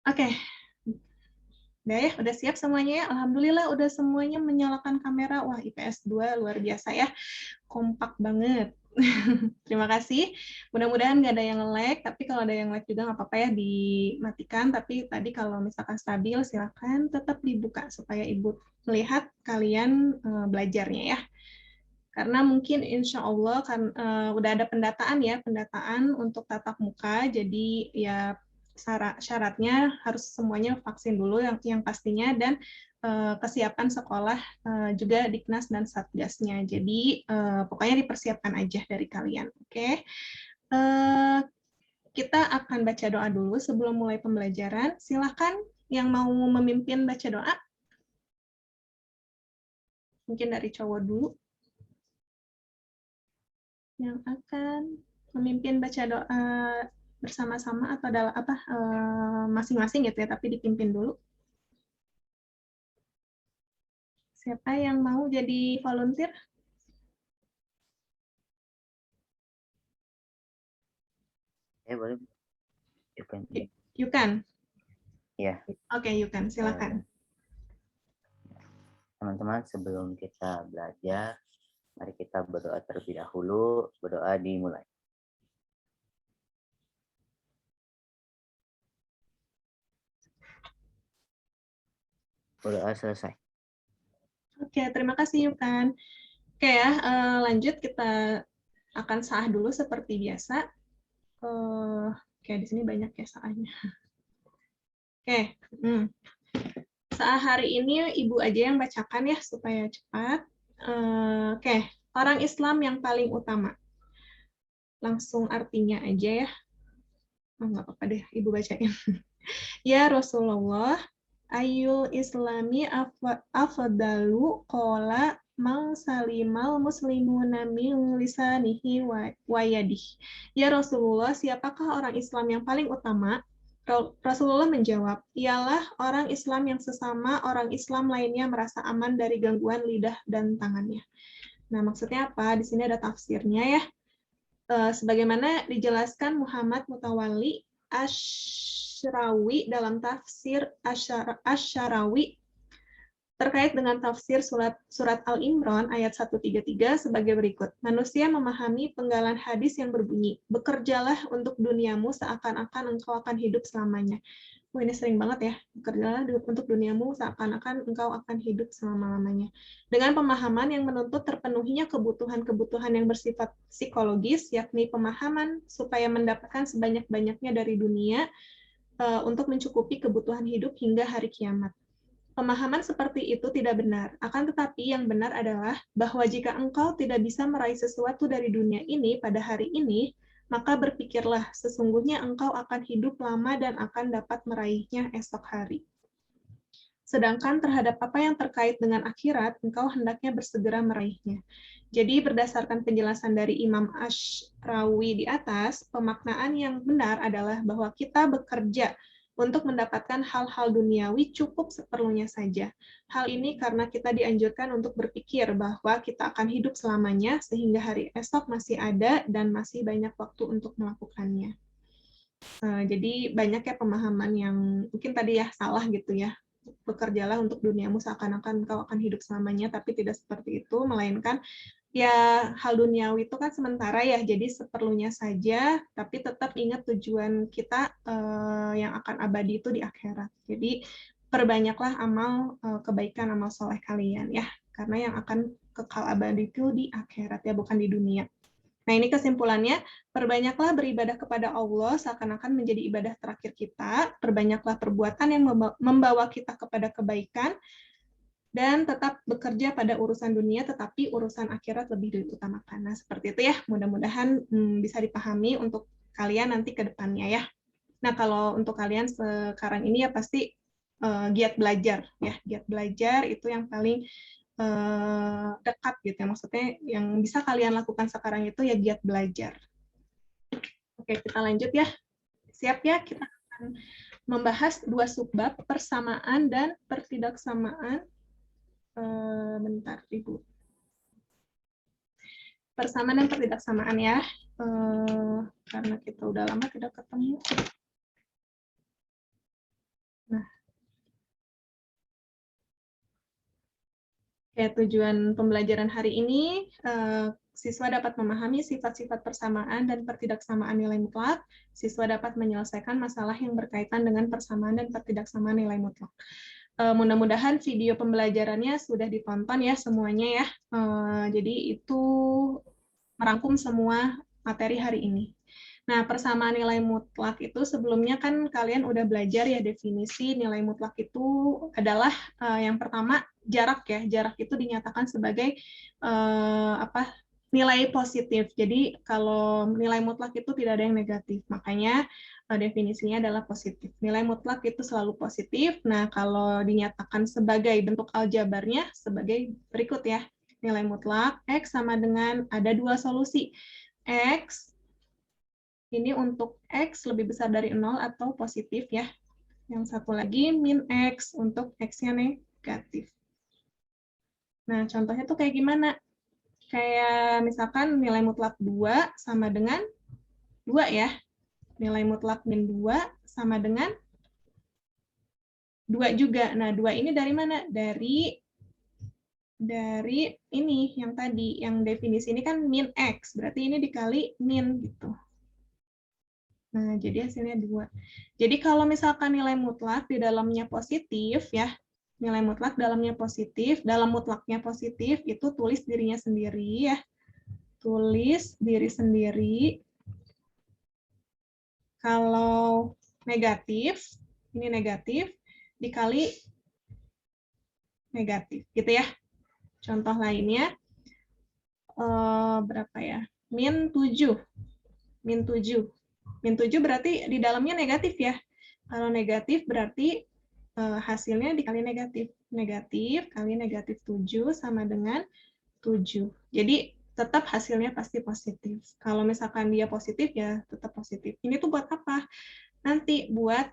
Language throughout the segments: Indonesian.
Oke, udah ya, udah siap semuanya ya. Alhamdulillah udah semuanya menyalakan kamera. Wah, IPS 2 luar biasa ya. Kompak banget. Terima kasih. Mudah-mudahan nggak ada yang lag, tapi kalau ada yang lag juga nggak apa-apa ya, dimatikan. Tapi tadi kalau misalkan stabil, silakan tetap dibuka supaya Ibu melihat kalian belajarnya ya. Karena mungkin insya Allah kan udah ada pendataan ya, pendataan untuk tatap muka. Jadi ya syaratnya harus semuanya vaksin dulu yang pastinya, dan kesiapan sekolah juga Diknas dan Satgasnya. Jadi pokoknya dipersiapkan aja dari kalian. Oke. Uh, kita akan baca doa dulu sebelum mulai pembelajaran. Silakan yang mau memimpin baca doa. Mungkin dari cowok dulu yang akan memimpin baca doa bersama-sama atau dalam apa masing-masing gitu ya, tapi dipimpin dulu. Siapa yang mau jadi volunteer? Boleh. You can. Ya. Oke, you can. Silakan. Teman-teman, sebelum kita belajar, mari kita berdoa terlebih dahulu. Berdoa dimulai. Berdoa selesai. Oke, terima kasih Yukan. Oke ya, lanjut kita akan sah dulu seperti biasa. Oke, di sini banyak ya sahnya. Oke, saat hari ini Ibu aja yang bacakan ya supaya cepat. Oke, orang Islam yang paling utama. Langsung artinya aja ya. Oh, nggak apa-apa deh, Ibu bacain. Ya Rasulullah, ayul islami afdalu qala mang salimal muslimuna min lisanihi wa yadihi. Ya Rasulullah, siapakah orang Islam yang paling utama? Rasulullah menjawab, ialah orang Islam yang sesama orang Islam lainnya merasa aman dari gangguan lidah dan tangannya. Nah, maksudnya apa? Di sini ada tafsirnya ya. Sebagaimana dijelaskan Muhammad Mutawalli Asy'arawi dalam tafsir Asy'arawi terkait dengan tafsir surat Al-Imran ayat 133 sebagai berikut. Manusia memahami penggalan hadis yang berbunyi, bekerjalah untuk duniamu seakan-akan engkau akan hidup selamanya. Ini sering banget ya, bekerjalah untuk duniamu seakan-akan engkau akan hidup selama-lamanya. Dengan pemahaman yang menuntut terpenuhinya kebutuhan-kebutuhan yang bersifat psikologis, yakni pemahaman supaya mendapatkan sebanyak-banyaknya dari dunia untuk mencukupi kebutuhan hidup hingga hari kiamat. Pemahaman seperti itu tidak benar, akan tetapi yang benar adalah bahwa jika engkau tidak bisa meraih sesuatu dari dunia ini pada hari ini, maka berpikirlah, sesungguhnya engkau akan hidup lama dan akan dapat meraihnya esok hari. Sedangkan terhadap apa yang terkait dengan akhirat, engkau hendaknya bersegera meraihnya. Jadi berdasarkan penjelasan dari Imam Asy'arawi di atas, pemaknaan yang benar adalah bahwa kita bekerja untuk mendapatkan hal-hal duniawi cukup seperlunya saja. Hal ini karena kita dianjurkan untuk berpikir bahwa kita akan hidup selamanya sehingga hari esok masih ada dan masih banyak waktu untuk melakukannya. Jadi banyak ya pemahaman yang mungkin tadi ya salah gitu ya. Bekerjalah untuk duniamu seakan-akan kau akan hidup selamanya, tapi tidak seperti itu, melainkan ya hal duniawi itu kan sementara ya, jadi seperlunya saja, tapi tetap ingat tujuan kita yang akan abadi itu di akhirat. Jadi perbanyaklah amal kebaikan, amal soleh kalian ya, karena yang akan kekal abadi itu di akhirat ya, bukan di dunia. Nah, ini kesimpulannya, perbanyaklah beribadah kepada Allah seakan-akan menjadi ibadah terakhir kita, perbanyaklah perbuatan yang membawa kita kepada kebaikan, dan tetap bekerja pada urusan dunia, tetapi urusan akhirat lebih diutamakan. Nah, seperti itu ya, mudah-mudahan bisa dipahami untuk kalian nanti ke depannya ya. Nah, kalau untuk kalian sekarang ini ya pasti giat belajar ya, giat belajar itu yang paling dekat gitu ya, maksudnya yang bisa kalian lakukan sekarang itu ya giat belajar. Oke, kita lanjut ya. Siap ya, kita akan membahas dua subbab, persamaan dan pertidaksamaan. Bentar, Ibu. Persamaan dan pertidaksamaan ya, karena kita udah lama tidak ketemu. Oke, tujuan pembelajaran hari ini, siswa dapat memahami sifat-sifat persamaan dan pertidaksamaan nilai mutlak. Siswa dapat menyelesaikan masalah yang berkaitan dengan persamaan dan pertidaksamaan nilai mutlak. Mudah-mudahan video pembelajarannya sudah ditonton ya semuanya ya. Jadi itu merangkum semua materi hari ini. Nah, persamaan nilai mutlak itu sebelumnya kan kalian udah belajar ya definisi nilai mutlak itu adalah yang pertama jarak ya. Jarak itu dinyatakan sebagai nilai positif. Jadi kalau nilai mutlak itu tidak ada yang negatif. Makanya definisinya adalah positif. Nilai mutlak itu selalu positif. Nah, kalau dinyatakan sebagai bentuk aljabarnya sebagai berikut ya. Nilai mutlak X sama dengan ada dua solusi. X ini untuk X lebih besar dari 0 atau positif ya. Yang satu lagi min X untuk X-nya negatif. Nah, contohnya tuh kayak gimana? Kayak misalkan nilai mutlak 2 sama dengan 2 ya. Nilai mutlak min 2 sama dengan 2 juga. Nah, 2 ini dari mana? Dari ini yang tadi, yang definisi ini kan min X. Berarti ini dikali min gitu. Nah, jadi hasilnya 2. Jadi kalau misalkan nilai mutlak di dalamnya positif ya, nilai mutlak dalamnya positif, dalam mutlaknya positif, itu tulis dirinya sendiri ya. Tulis diri sendiri. Kalau negatif, ini negatif, dikali negatif, gitu ya. Contoh lainnya, berapa ya? Min 7. Min 7. Min 7 berarti di dalamnya negatif ya. Kalau negatif berarti hasilnya dikali negatif. Negatif kali negatif 7 sama dengan 7. Jadi tetap hasilnya pasti positif. Kalau misalkan dia positif ya tetap positif. Ini tuh buat apa? Nanti buat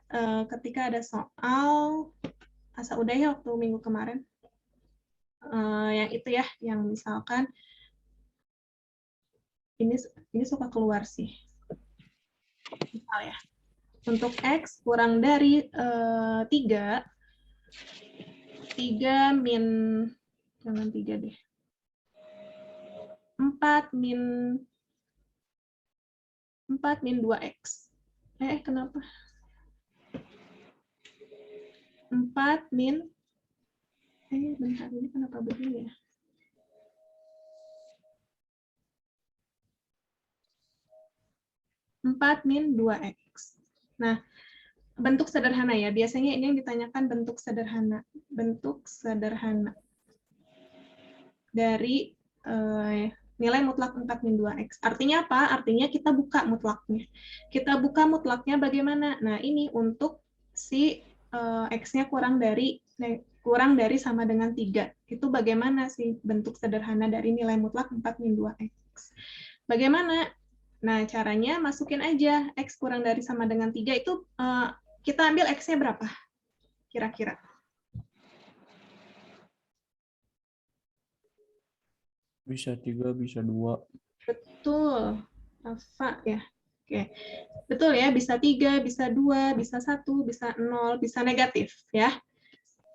ketika ada soal asa udah ya waktu minggu kemarin. Yang itu ya, yang misalkan ini suka keluar sih. Misal ya. Untuk X kurang dari 3 min, jangan 3 deh. 4 min 2X. Kenapa? 4 min, bentar, ini kenapa begini ya? Empat min 2X. Nah, bentuk sederhana ya. Biasanya ini yang ditanyakan bentuk sederhana. Bentuk sederhana dari nilai mutlak 4 min 2X. Artinya apa? Artinya kita buka mutlaknya. Kita buka mutlaknya bagaimana? Nah, ini untuk si X-nya kurang dari sama dengan 3. Itu bagaimana sih bentuk sederhana dari nilai mutlak 4 min 2X. Bagaimana? Nah, caranya masukin aja X kurang dari sama dengan 3 itu kita ambil X-nya berapa? Kira-kira. Bisa 3, bisa 2. Betul. Alfa ya. Oke. Betul ya, bisa 3, bisa 2, bisa 1, bisa 0, bisa negatif ya.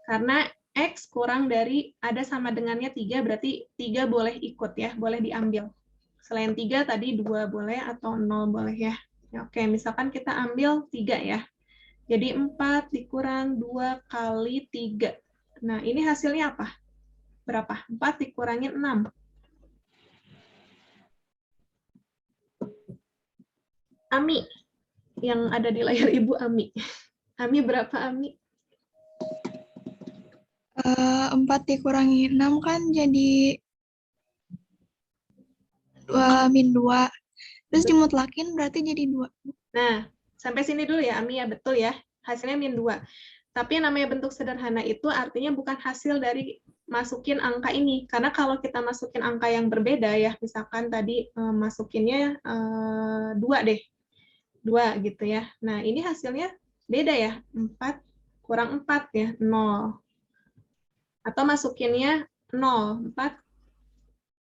Karena X kurang dari ada sama dengannya 3, berarti 3 boleh ikut ya, boleh diambil. Selain 3 tadi 2 boleh atau 0 boleh ya. Oke, misalkan kita ambil 3 ya. Jadi 4 dikurang 2 kali 3. Nah, ini hasilnya apa? Berapa? 4 dikurangin 6. Ami, yang ada di layar Ibu Ami. Ami berapa, Ami? 4 dikurangi 6 kan jadi 2 min 2. Terus dimutlakin berarti jadi 2. Nah, sampai sini dulu ya, Ami ya, betul ya. Hasilnya min 2. Tapi yang namanya bentuk sederhana itu artinya bukan hasil dari masukin angka ini. Karena kalau kita masukin angka yang berbeda ya, misalkan tadi masukinnya 2 deh. 2 gitu ya. Nah, ini hasilnya beda ya. 4 kurang 4 ya, 0. Atau masukinnya 0. 4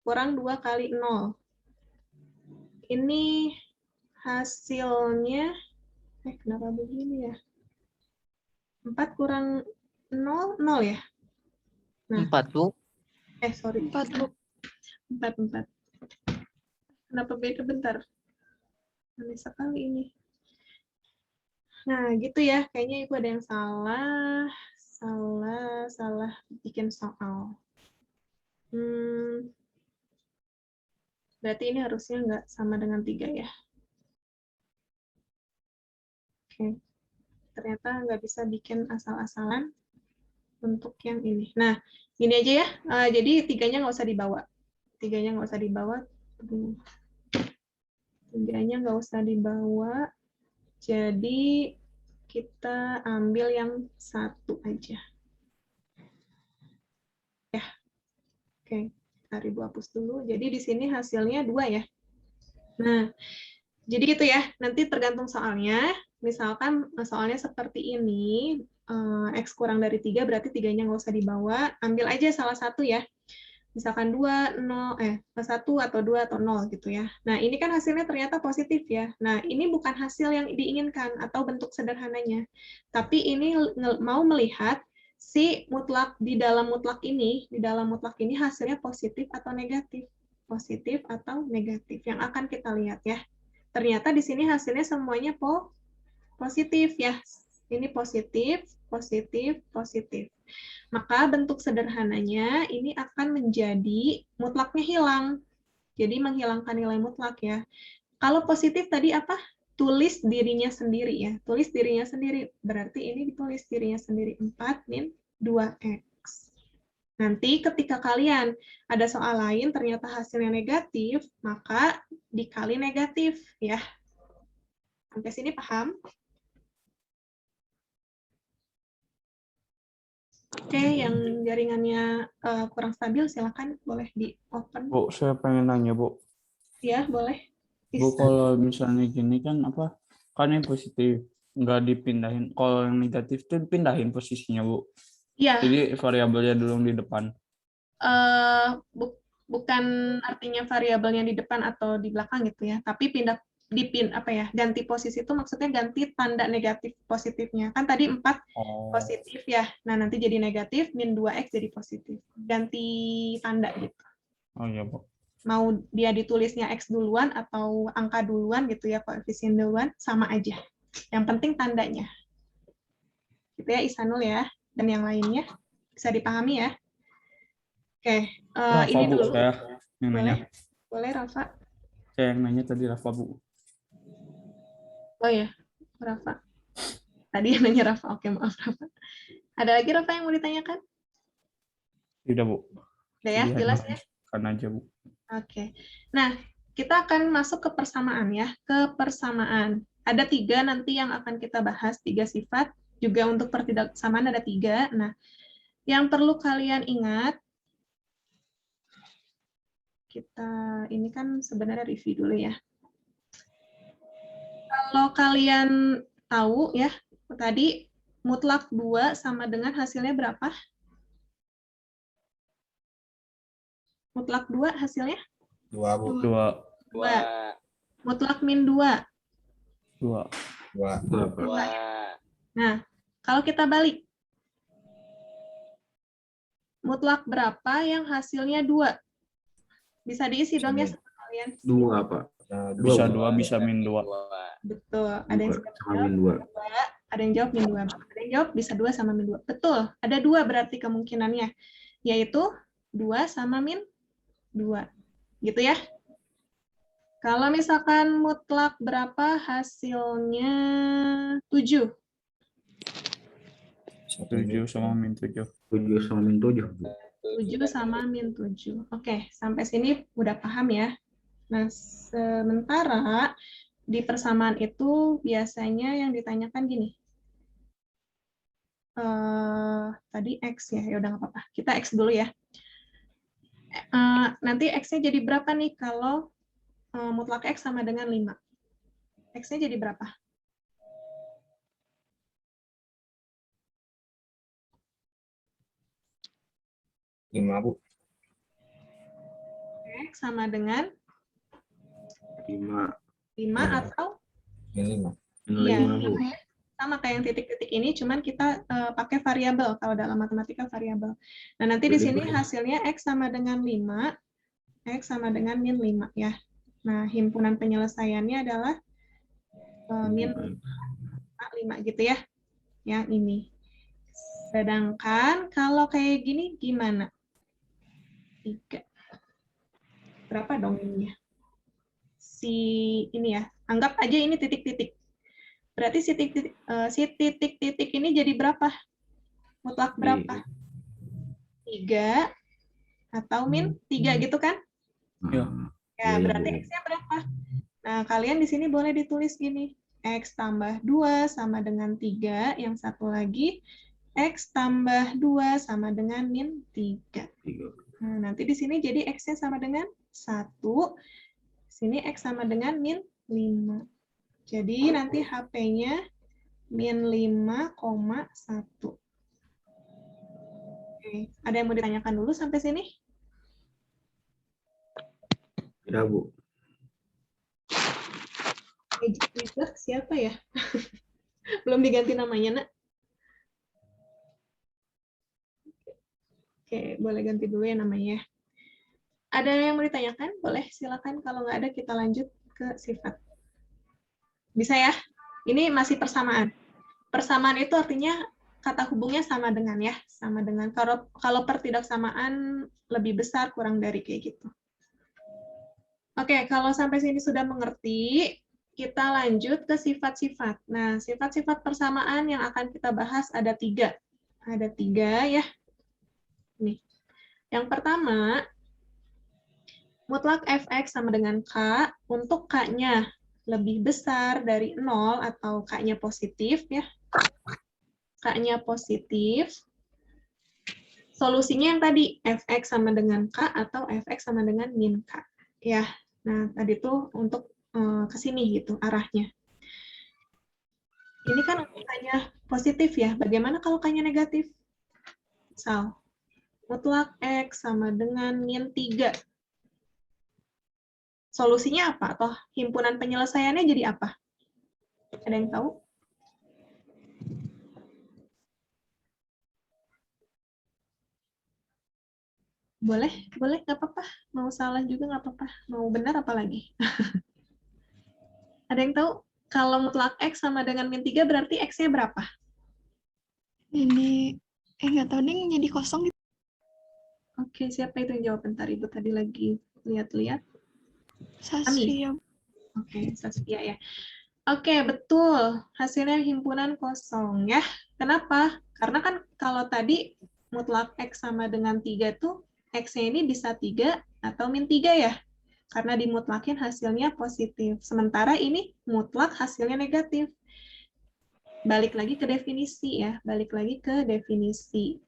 kurang 2 kali 0. Ini hasilnya, kenapa begini ya? 4 kurang 0, 0 ya? Nah, 4, Bu. Sorry. 4, Bu. 4. Kenapa beda? Bentar. Aneh sekali ini. Nah, gitu ya. Kayaknya Ibu ada yang salah bikin soal. Berarti ini harusnya nggak sama dengan 3 ya. Oke. Ternyata nggak bisa bikin asal-asalan untuk yang ini. Nah, gini aja ya. Jadi 3-nya nggak usah dibawa. 3-nya nggak usah dibawa. 3-nya nggak usah dibawa. Jadi kita ambil yang 1 aja. Ya. Oke. Hari Ibu hapus dulu. Jadi di sini hasilnya 2 ya. Nah, jadi gitu ya. Nanti tergantung soalnya. Misalkan soalnya seperti ini, X kurang dari 3, berarti 3-nya nggak usah dibawa. Ambil aja salah satu ya. Misalkan 2, 0, 1 atau 2 atau 0 gitu ya. Nah, ini kan hasilnya ternyata positif ya. Nah, ini bukan hasil yang diinginkan atau bentuk sederhananya. Tapi ini mau melihat si mutlak di dalam mutlak ini hasilnya positif atau negatif. Positif atau negatif yang akan kita lihat ya. Ternyata di sini hasilnya semuanya positif ya. Ini positif, positif, positif. Maka bentuk sederhananya ini akan menjadi mutlaknya hilang. Jadi menghilangkan nilai mutlak ya. Kalau positif tadi apa? Tulis dirinya sendiri ya. Tulis dirinya sendiri. Berarti ini ditulis dirinya sendiri 4 min 2x. Nanti ketika kalian ada soal lain ternyata hasilnya negatif, maka dikali negatif ya. Sampai sini paham? Oke, yang jaringannya kurang stabil silakan boleh di open. Bu, saya pengen nanya, Bu. Ya, boleh. Bu, Bisa. kalau misalnya gini kan apa? Kan yang positif nggak dipindahin. Kalau yang negatif tuh pindahin posisinya, Bu. Iya, Jadi variabelnya dulu di depan. bukan artinya variabelnya di depan atau di belakang gitu ya, tapi ganti posisi itu maksudnya ganti tanda negatif positifnya. Kan tadi 4 positif ya. Nah, nanti jadi negatif, min 2x jadi positif. Ganti tanda gitu. Oh iya, Bu. Mau dia ditulisnya x duluan atau angka duluan gitu ya, koefisien duluan, sama aja. Yang penting tandanya. Gitu ya, Isanul ya. Dan yang lainnya bisa dipahami ya. Oke, Rafa, ini Bu, dulu. saya yang Boleh? nanya. Boleh, Rafa? Saya yang nanya tadi Rafa, Bu. Oh ya, Rafa. Tadi yang nanya Rafa. Oke, maaf Rafa. Ada lagi Rafa yang mau ditanyakan? Tidak, Bu. Udah ya, Jadi jelas hanya ya? kan aja, Bu. Oke. Nah, kita akan masuk ke persamaan ya. Ke persamaan. Ada 3 nanti yang akan kita bahas, 3 sifat. Juga untuk pertidaksamaan ada 3. Nah, yang perlu kalian ingat, kita ini kan sebenarnya review dulu ya. Kalau kalian tahu ya, tadi mutlak 2 sama dengan hasilnya berapa? Mutlak 2 hasilnya? 2, Bu. 2. 2. Mutlak min 2. 2. 2. Nah, kalau kita balik, mutlak berapa yang hasilnya 2? Bisa diisi dong ya sama kalian. 2, Pak. Bisa 2, bisa min 2. Betul. Ada yang sama min 2. Ada yang jawab min 2. Ada yang jawab bisa 2 sama min 2. Betul. Ada 2 berarti kemungkinannya. Yaitu 2 sama min 2. Gitu ya. Kalau misalkan mutlak berapa hasilnya 7. 7 sama min 7. 7 sama min 7, Bu. 7 sama min 7. Oke, sampai sini udah paham ya. Nah, sementara di persamaan itu biasanya yang ditanyakan gini. Tadi X ya, ya udah nggak apa-apa. Kita X dulu ya. Nanti X-nya jadi berapa nih kalau mutlak X sama dengan 5? X-nya jadi berapa? Lima, Bu. X sama dengan 5. 5 atau? Min 5. Iya, Min 5, Bu. Sama kayak yang titik-titik ini, cuman kita pakai variabel, kalau dalam matematika variabel. Nah, nanti di sini hasilnya X sama dengan 5, X sama dengan min 5 ya. Nah, himpunan penyelesaiannya adalah min 5 gitu ya. Yang ini. Sedangkan kalau kayak gini gimana? 3. Berapa dong ininya? Ini ya, anggap aja ini titik-titik. Berarti si titik-titik ini jadi berapa? Mutlak berapa? 3 atau min 3 gitu kan? Iya. Ya, berarti X-nya berapa? Nah, kalian di sini boleh ditulis gini. X tambah 2 sama dengan 3. Yang satu lagi, X tambah 2 sama dengan min 3. Nah, nanti di sini jadi X-nya sama dengan 1. Sini X sama dengan min 5. Jadi nanti HP-nya min 5,1. Oke. Ada yang mau ditanyakan dulu sampai sini? Tidak, Bu. Magic Wizard siapa ya? Belum diganti namanya, Nak. Oke, boleh ganti dulu ya namanya. Ada yang mau ditanyakan? Boleh, silakan. Kalau nggak ada, kita lanjut ke sifat. Bisa ya? Ini masih persamaan. Persamaan itu artinya kata hubungnya sama dengan ya, sama dengan. Kalau pertidaksamaan lebih besar, kurang dari kayak gitu. Oke, kalau sampai sini sudah mengerti, kita lanjut ke sifat-sifat. Nah, sifat-sifat persamaan yang akan kita bahas ada 3. Ada 3 ya. Nih. Yang pertama, mutlak fx sama dengan k untuk k-nya lebih besar dari 0 atau k-nya positif ya. K-nya positif. Solusinya yang tadi fx sama dengan k atau fx sama dengan min k. Ya. Nah, tadi tuh untuk ke sini gitu arahnya. Ini kan k-nya positif ya. Bagaimana kalau k-nya negatif? Misal, mutlak x sama dengan min 3. Solusinya apa? Atau himpunan penyelesaiannya jadi apa? Ada yang tahu? Boleh, nggak apa-apa. Mau salah juga nggak apa-apa. Mau benar apa lagi? Ada yang tahu? Kalau mutlak X sama dengan min 3 berarti X-nya berapa? Ini, nggak tahu deh, jadi kosong gitu. Oke, siapa itu yang jawab? Bentar, Ibu tadi lagi lihat-lihat. Saskia. Oke, Saskia ya. Oke, betul. Hasilnya himpunan kosong ya. Kenapa? Karena kan kalau tadi mutlak X sama dengan 3 tuh, X-nya ini bisa 3 atau min 3 ya. Karena dimutlakin hasilnya positif. Sementara ini mutlak hasilnya negatif. Balik lagi ke definisi ya. Balik lagi ke definisi.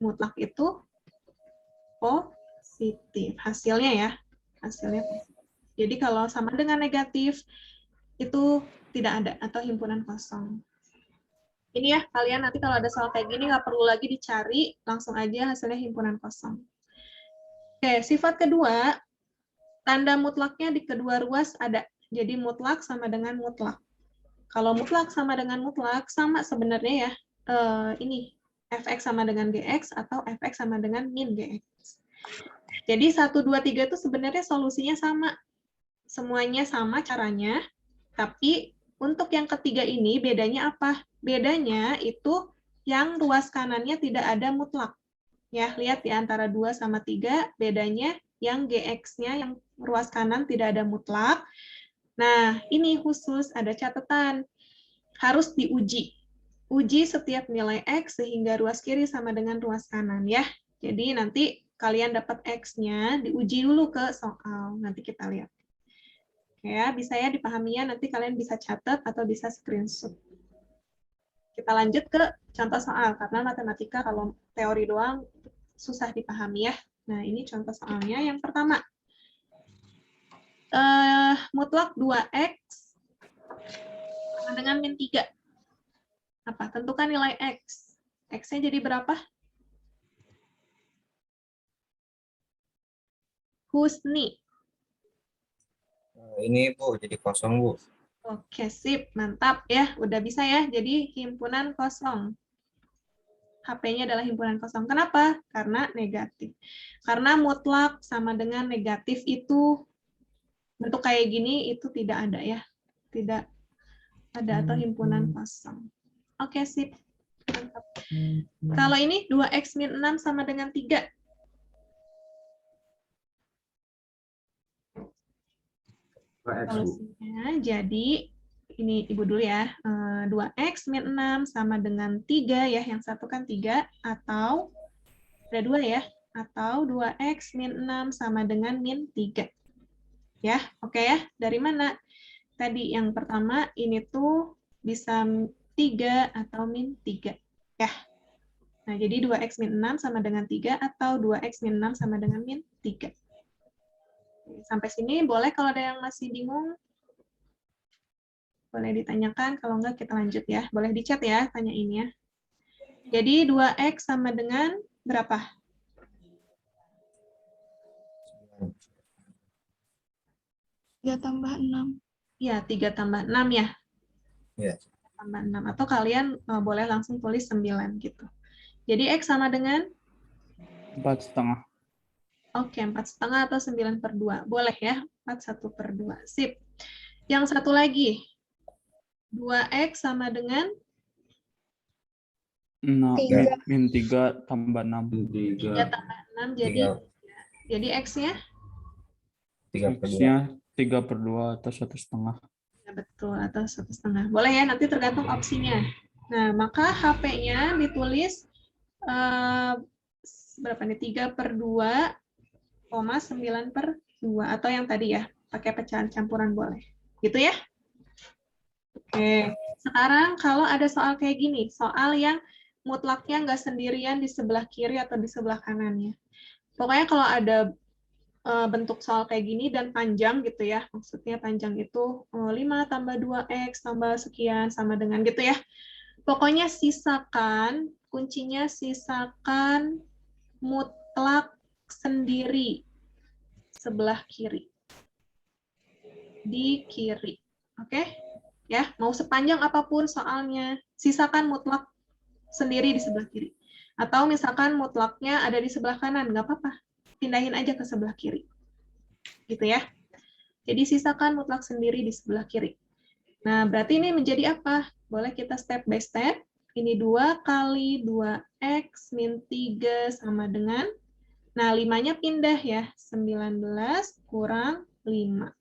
Mutlak itu positif. Hasilnya ya. Hasilnya positif. Jadi kalau sama dengan negatif, itu tidak ada atau himpunan kosong. Ini ya, kalian nanti kalau ada soal kayak gini nggak perlu lagi dicari, langsung aja hasilnya himpunan kosong. Oke, sifat kedua, tanda mutlaknya di kedua ruas ada. Jadi mutlak sama dengan mutlak. Kalau mutlak sama dengan mutlak, sama sebenarnya ya, ini, fx sama dengan gx atau fx sama dengan min gx. Jadi 1, 2, 3 itu sebenarnya solusinya sama. Semuanya sama caranya, tapi untuk yang ketiga ini bedanya apa? Bedanya itu yang ruas kanannya tidak ada mutlak. Ya, lihat di antara 2 sama 3, bedanya yang GX-nya, yang ruas kanan tidak ada mutlak. Nah, ini khusus ada catatan. Harus diuji. Uji setiap nilai X sehingga ruas kiri sama dengan ruas kanan ya. Jadi nanti kalian dapat X-nya, diuji dulu ke soal. Nanti kita lihat. Ya, bisa ya dipahaminya, nanti kalian bisa catat atau bisa screenshot. Kita lanjut ke contoh soal, karena matematika kalau teori doang susah dipahami ya. Nah, ini contoh soalnya. Yang pertama, mutlak 2X sama dengan min 3. Apa? Tentukan nilai X. X-nya jadi berapa? Husni. Ini, Bu, jadi kosong, Bu. Oke, sip. Mantap ya. Udah bisa ya. Jadi himpunan kosong. HP-nya adalah himpunan kosong. Kenapa? Karena negatif. Karena mutlak sama dengan negatif itu bentuk kayak gini itu tidak ada ya. Tidak ada atau himpunan kosong. Oke, sip. Mantap. Kalau ini 2x min 6 sama dengan 3. Solusinya jadi ini Ibu dulu ya. 2x min 6 sama dengan 3 ya. Yang satu kan 3 atau ada 2 ya. Atau 2x min 6 sama dengan min 3. Ya, oke ya. Dari mana? Tadi yang pertama ini tuh bisa 3 atau min 3. Ya. Nah, jadi 2x min 6 sama dengan 3 atau 2x min 6 sama dengan min 3. Sampai sini boleh kalau ada yang masih bingung? Boleh ditanyakan, kalau enggak kita lanjut ya. Boleh di chat ya, tanyain ya. Jadi 2x sama dengan berapa? 3 tambah 6. Ya, 3 tambah 6 ya. Iya. Tambah 6. Atau kalian boleh langsung tulis 9 gitu. Jadi X sama dengan? 4,5. Oke, 4,5 atau 9/2. Boleh ya, 4/1/2. Sip. Yang satu lagi. 2X sama dengan? 6, min 3 tambah 6. 3 tambah 6, jadi X-nya? 3/2. X-nya 3/2 atau 1,5. Ya, betul, atau 1,5. Boleh ya, nanti tergantung opsinya. Nah, maka HP-nya ditulis berapa nih? 3/2, 9/2. Atau yang tadi ya, pakai pecahan campuran boleh. Gitu ya? Oke. Sekarang kalau ada soal kayak gini, soal yang mutlaknya nggak sendirian di sebelah kiri atau di sebelah kanannya. Pokoknya kalau ada bentuk soal kayak gini dan panjang gitu ya, maksudnya panjang itu 5 tambah 2x tambah sekian sama dengan gitu ya. Pokoknya sisakan, kuncinya sisakan mutlak sendiri sebelah kiri. Di kiri. Oke? Ya, mau sepanjang apapun soalnya, sisakan mutlak sendiri di sebelah kiri. Atau misalkan mutlaknya ada di sebelah kanan, nggak apa-apa. Pindahin aja ke sebelah kiri. Gitu ya. Jadi sisakan mutlak sendiri di sebelah kiri. Nah, berarti ini menjadi apa? Boleh kita step by step. Ini 2 kali 2x min 3 sama dengan, nah 5-nya pindah ya, 19 kurang 5.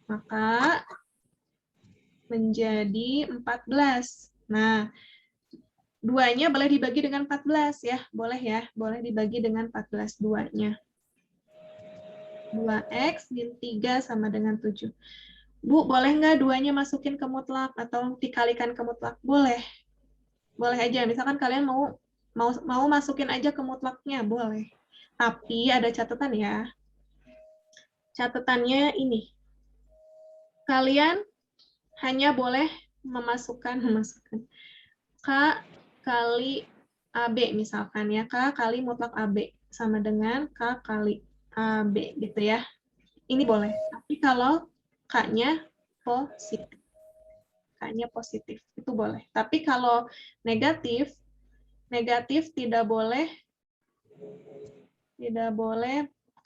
Maka menjadi 14. Nah, 2-nya boleh dibagi dengan 14 ya. Boleh ya, boleh dibagi dengan 14 2-nya. 2x min 3 sama dengan 7. Bu, boleh nggak 2-nya masukin ke mutlak atau dikalikan ke mutlak? Boleh. Boleh aja. Misalkan kalian mau masukin aja ke mutlaknya, boleh. Tapi ada catatan ya. Catatannya ini. Kalian hanya boleh memasukkan K kali AB misalkan ya. K kali mutlak AB sama dengan K kali AB gitu ya. Ini boleh. Tapi kalau K-nya positif. K-nya positif, itu boleh. Tapi kalau negatif tidak boleh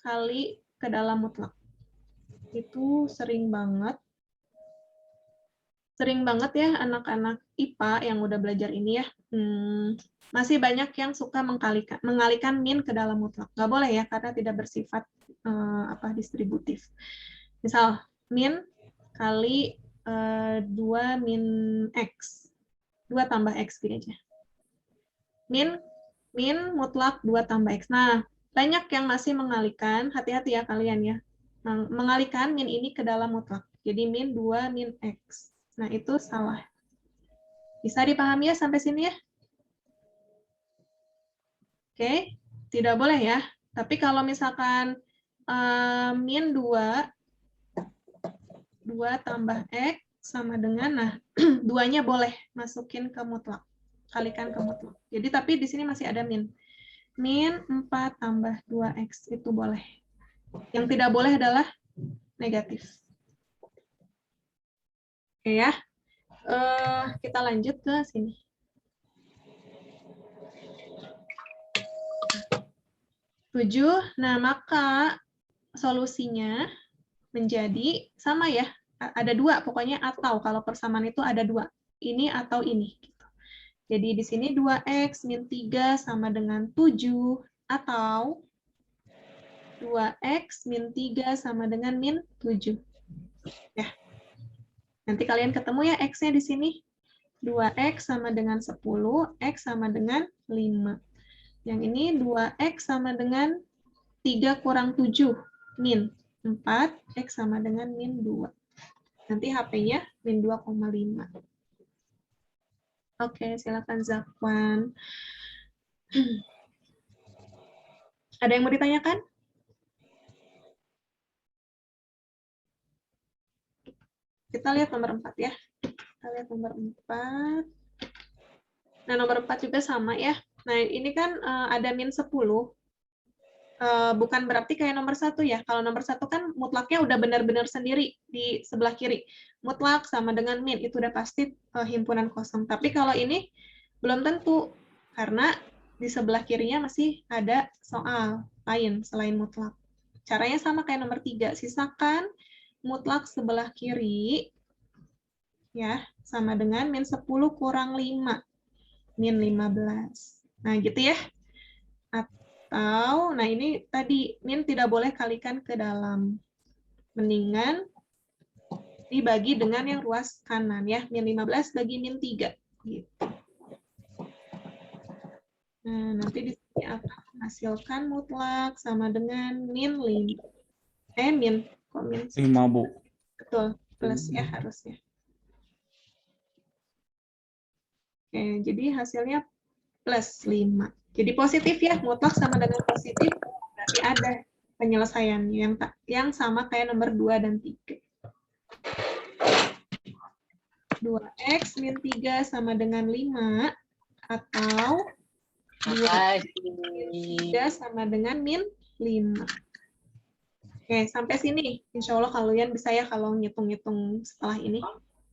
kali ke dalam mutlak. Itu sering banget ya anak-anak IPA yang udah belajar ini ya. Masih banyak yang suka mengalikan min ke dalam mutlak. Nggak boleh ya, karena tidak bersifat distributif. Misal, min kali 2 min X. 2 tambah X gini aja. Min mutlak 2 tambah X. Nah, banyak yang masih mengalihkan, hati-hati ya kalian ya. Mengalihkan min ini ke dalam mutlak. Jadi min 2 min X. Nah, itu salah. Bisa dipahami ya sampai sini ya? Oke, tidak boleh ya. Tapi kalau misalkan min 2 tambah X sama dengan, nah, 2-nya boleh masukin ke mutlak. Kalikan ke mutlak. Jadi, tapi di sini masih ada min. Min 4 tambah 2X itu boleh. Yang tidak boleh adalah negatif. Oke ya. Kita lanjut ke sini. Tujuh. Nah, maka solusinya menjadi sama ya. Ada dua, pokoknya atau. Kalau persamaan itu ada dua. Ini atau ini. Jadi di sini 2x min 3 sama dengan 7. Atau 2x min 3 sama dengan min 7. Ya. Nanti kalian ketemu ya x-nya di sini. 2x sama dengan 10, x sama dengan 5. Yang ini 2x sama dengan 3 kurang 7, min 4, x sama dengan min 2. Nanti HP-nya min 2,5. Oke, silakan Zakwan. Ada yang mau ditanyakan? Kita lihat nomor 4 ya. Kita lihat nomor 4. Nah, nomor 4 juga sama ya. Nah, ini kan ada min 10. Bukan berarti kayak nomor 1 ya. Kalau nomor 1 kan mutlaknya udah benar-benar sendiri di sebelah kiri. Mutlak sama dengan min, itu udah pasti himpunan kosong. Tapi kalau ini belum tentu, karena di sebelah kirinya masih ada soal lain selain mutlak. Caranya sama kayak nomor 3. Sisakan mutlak sebelah kiri, ya, sama dengan min 10 kurang 5, min 15. Nah, gitu ya. Atau, nah ini tadi, min tidak boleh kalikan ke dalam. Mendingan dibagi dengan yang ruas kanan ya. Min 15 bagi min 3. Gitu. Nah, nanti di sini akan menghasilkan mutlak sama dengan min 5. Min. Kok min? 5, Bu. Betul, plus ya harusnya. Oke, jadi hasilnya plus 5. Jadi positif ya, mutlak sama dengan positif, berarti ada penyelesaiannya yang sama kayak nomor 2 dan 3. 2x min 3 sama dengan 5, atau 2x min 3 sama dengan min 5. Oke, sampai sini. Insya Allah kalian bisa ya kalau ngitung-ngitung setelah ini.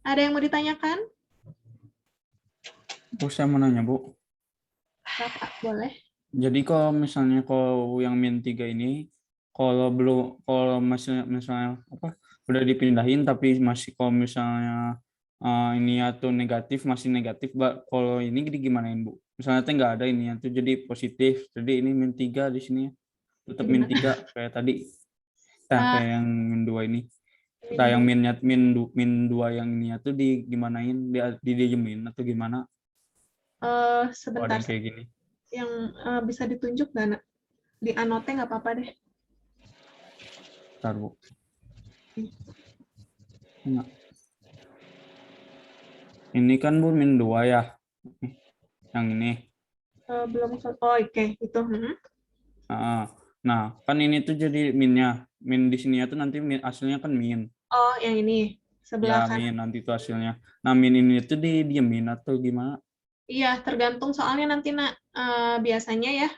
Ada yang mau ditanyakan? Bu, saya mau nanya, Bu. Bapak, boleh. Jadi kalau misalnya kalau yang min 3 ini, kalau misalnya apa udah dipindahin tapi masih kalau misalnya ini atau negatif masih negatif, Mbak. Kalau ini gimanain, Bu? Misalnya nggak ada ini atau jadi positif, jadi ini min 3 di sini tetap min 3 kayak tadi. Nah, kayak yang min 2 ini. Nah, yang min 2 yang ini tuh gimanain, didiemin atau gimana? Sebentar. Kayak gini. Yang bisa ditunjuk nggak, Nak? Di anote nggak apa-apa deh. Bentar, Bu. Nah. Ini kan, Bu, min 2 ya. Yang ini. Belum. Oh, oke. Itu. Nah, kan ini tuh jadi minnya. Min di sini tuh nanti min, hasilnya kan min. Oh, yang ini. Sebelah ya, kanan. min nanti itu hasilnya. Nah, min ini tuh didiemin atau gimana? Iya, tergantung soalnya nanti, Nak. Biasanya ya,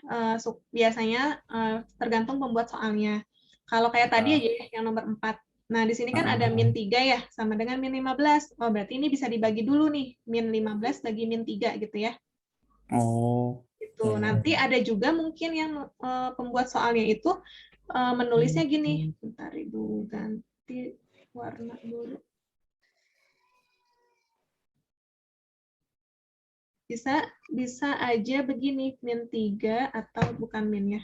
tergantung pembuat soalnya. Kalau kayak tadi aja ya, yang nomor 4. Nah, di sini kan ada min 3 ya, sama dengan min 15. Oh, berarti ini bisa dibagi dulu nih, min 15 bagi min 3 gitu ya. Oh. Gitu. Nanti ada juga mungkin yang pembuat soalnya itu menulisnya gini. Bentar, Ibu ganti warna dulu. Bisa aja begini, min 3 atau bukan min ya.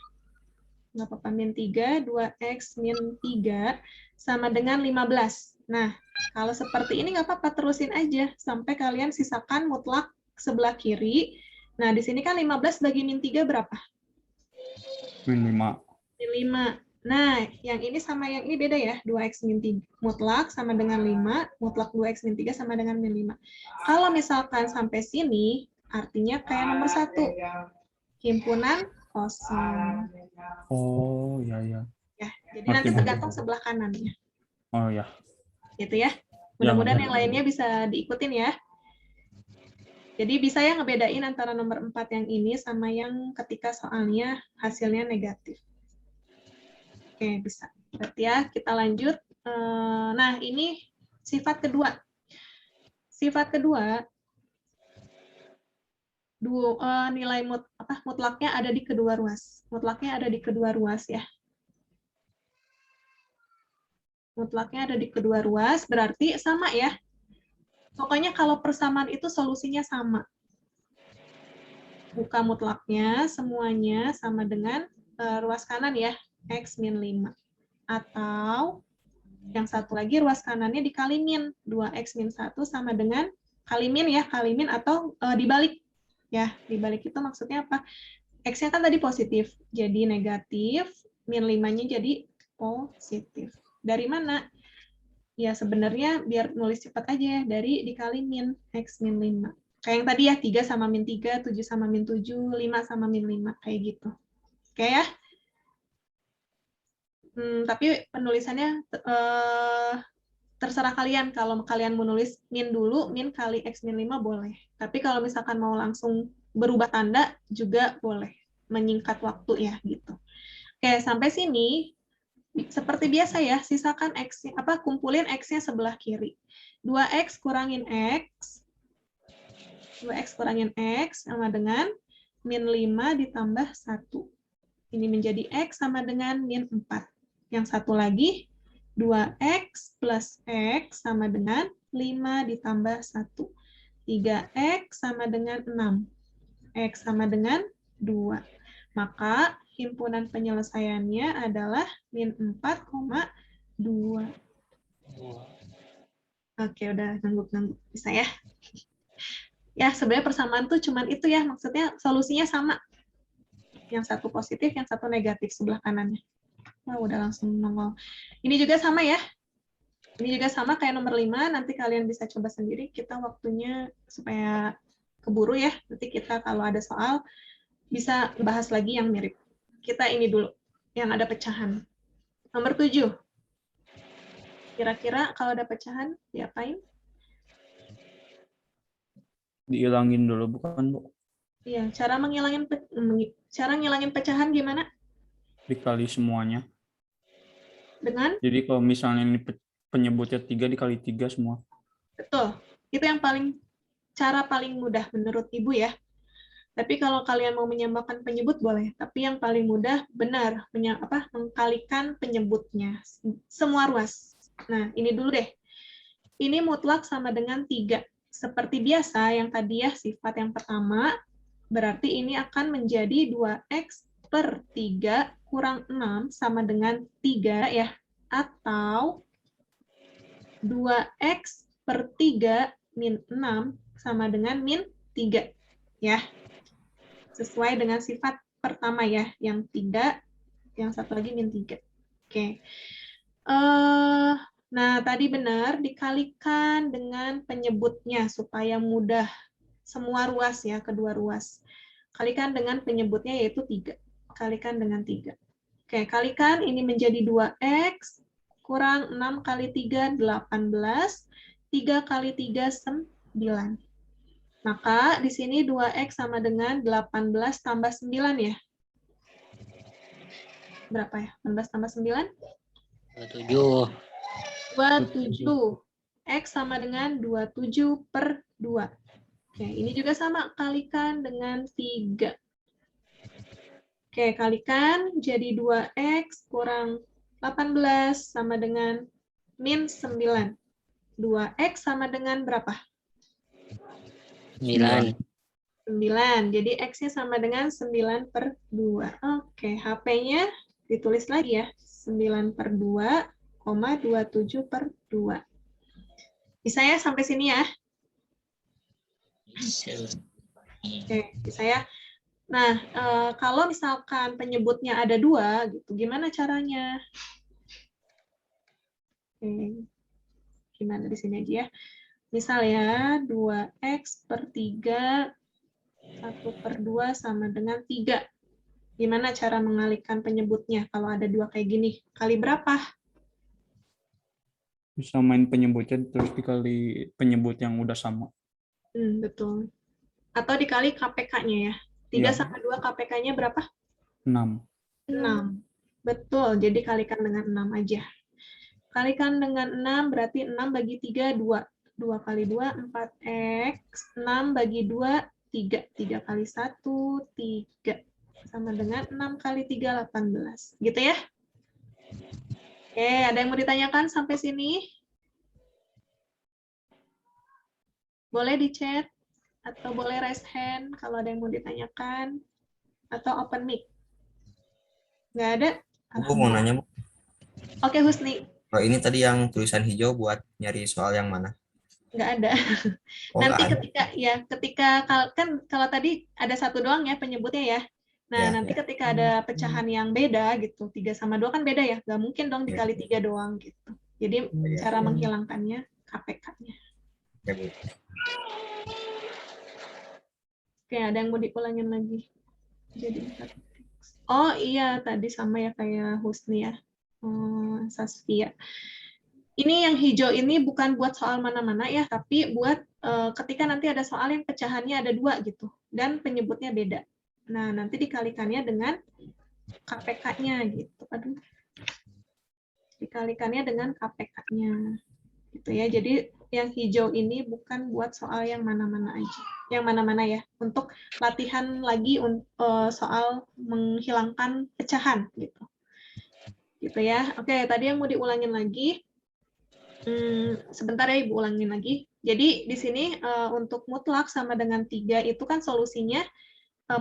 Nggak apa-apa, min 3, 2x min 3 sama dengan 15. Nah, kalau seperti ini nggak apa-apa, terusin aja sampai kalian sisakan mutlak sebelah kiri. Nah, di sini kan 15 bagi min 3 berapa? Min 5. Min 5. Nah, yang ini sama yang ini beda ya. 2x min 3 mutlak sama dengan 5, mutlak 2x min 3 sama dengan min 5. Kalau misalkan sampai sini, artinya kayak nomor 1. Himpunan kosong. Oh, ya. Ya, jadi nanti tergantung sebelah kanannya. Oh, ya. Gitu ya. Mudah-mudahan yang lainnya bisa diikutin ya. Jadi bisa ya ngebedain antara nomor 4 yang ini sama yang ketika soalnya hasilnya negatif. Oke, bisa. Berarti ya kita lanjut. Nah, ini sifat kedua. Sifat kedua, nilai mutlaknya ada di kedua ruas. Mutlaknya ada di kedua ruas ya. Mutlaknya ada di kedua ruas, berarti sama ya. Pokoknya kalau persamaan itu solusinya sama. Buka mutlaknya, semuanya sama dengan ruas kanan ya, X min 5. Atau yang satu lagi ruas kanannya dikali min. 2X min 1 sama dengan kali min ya, kali min atau dibalik. Ya, dibalik itu maksudnya apa? X-nya kan tadi positif, jadi negatif, min 5-nya jadi positif. Dari mana? Ya sebenarnya biar nulis cepat aja, dari dikali min, X min 5. Kayak yang tadi ya, 3 sama min 3, 7 sama min 7, 5 sama min 5, kayak gitu. Oke ya? Tapi penulisannya terserah kalian. Kalau kalian mau nulis min dulu, min kali X min 5 boleh. Tapi kalau misalkan mau langsung berubah tanda, juga boleh. Menyingkat waktu ya, gitu. Oke, sampai sini seperti biasa ya, sisakan X, kumpulin X-nya sebelah kiri. 2X kurangin X, 2X kurangin X sama dengan min 5 ditambah 1. Ini menjadi X sama dengan min 4. Yang satu lagi, 2X plus X sama dengan 5 ditambah 1. 3X sama dengan 6. X sama dengan 2. Maka himpunan penyelesaiannya adalah min 4,2. Oke, udah ngangguk-ngangguk. Bisa ya? Ya, sebenarnya persamaan tuh cuman itu ya, maksudnya solusinya sama. Yang satu positif, yang satu negatif sebelah kanannya. Nah, udah langsung nongol. Ini juga sama ya. Ini juga sama kayak nomor 5, nanti kalian bisa coba sendiri. Kita waktunya supaya keburu ya. Nanti kita kalau ada soal, bisa bahas lagi yang mirip. Kita ini dulu, yang ada pecahan. Nomor 7. Kira-kira kalau ada pecahan, diapain? Diilangin dulu, bukan, Bu? Iya, cara ngilangin pecahan gimana? Dikali semuanya. Dengan? Jadi kalau misalnya ini penyebutnya 3 dikali 3 semua. Betul. Itu yang cara paling mudah menurut Ibu ya. Tapi kalau kalian mau menyamakan penyebut boleh. Tapi yang paling mudah benar mengkalikan penyebutnya. Semua ruas. Nah, ini dulu deh. Ini mutlak sama dengan 3. Seperti biasa yang tadi ya sifat yang pertama, berarti ini akan menjadi 2X per 3 kurang 6 sama dengan 3 ya. Atau 2X per 3 min 6 sama dengan min 3. Ya. Sesuai dengan sifat pertama ya, yang 3, yang satu lagi min 3. Oke. Nah, tadi benar dikalikan dengan penyebutnya supaya mudah semua ruas ya, kedua ruas. Kalikan dengan penyebutnya yaitu 3. Kalikan dengan 3. Oke, kalikan ini menjadi 2X kurang 6 kali 3, 18. 3 kali 3, 9. Maka di sini 2X sama dengan 18 tambah 9 ya. Berapa ya? 18 tambah 9? 27. 27. X sama dengan 27 per 2. Oke, ini juga sama. Kalikan dengan 3. Oke, kalikan jadi 2X kurang 18 sama dengan min 9. 2X sama dengan berapa? 9. 9. Jadi X-nya sama dengan 9 per 2. Oke, HP-nya ditulis lagi ya. 9 per 2, 27 per 2. Bisa ya sampai sini ya? Oke, bisa ya. Nah, kalau misalkan penyebutnya ada 2, gitu, gimana caranya? Oke, gimana di sini aja ya. Misal ya, 2X per 3, 1 per 2 sama dengan 3. Gimana cara mengalihkan penyebutnya kalau ada 2 kayak gini? Kali berapa? Bisa main penyebutnya terus dikali penyebut yang udah sama. Betul. Atau dikali KPK-nya ya. 3 Ya. sama 2 KPK-nya berapa? 6. 6. Betul, jadi kalikan dengan 6 aja. Kalikan dengan 6 berarti 6 bagi 3, 2. 2 kali 2, 4x. 6 bagi 2, 3. 3 kali 1, 3. Sama dengan 6 kali 3, 18. Gitu ya? Oke, ada yang mau ditanyakan sampai sini? Boleh di chat, atau boleh raise hand kalau ada yang mau ditanyakan, atau open mic. Nggak ada? Bu, mau nanya, Bu. Oke, Husni. Kalau ini tadi yang tulisan hijau buat nyari soal yang mana? Nggak ada. Oh, Nanti nggak ada. ketika kan kalau tadi ada satu doang ya penyebutnya ya. Nah, Ya, nanti ketika ada pecahan yang beda gitu, 3 sama 2 kan beda ya, nggak mungkin dong Ya. dikali 3 doang gitu. Jadi Ya. cara menghilangkannya KPK-nya. Ya, Bu. Oke, ada yang mau diulangin lagi? Jadi 4x. Oh iya, tadi sama ya kayak Husni ya. Saskia. Ini yang hijau ini bukan buat soal mana-mana ya, tapi buat ketika nanti ada soal yang pecahannya ada 2 gitu, dan penyebutnya beda. Nah, nanti dikalikannya dengan KPK-nya gitu. Aduh. Dikalikannya dengan KPK-nya. Gitu ya. Jadi yang hijau ini bukan buat soal yang mana-mana aja. Yang mana-mana ya. Untuk latihan lagi soal menghilangkan pecahan gitu. Gitu ya. Oke, tadi yang mau diulangin lagi. Sebentar ya Ibu ulangin lagi. Jadi di sini untuk mutlak sama dengan 3 itu kan solusinya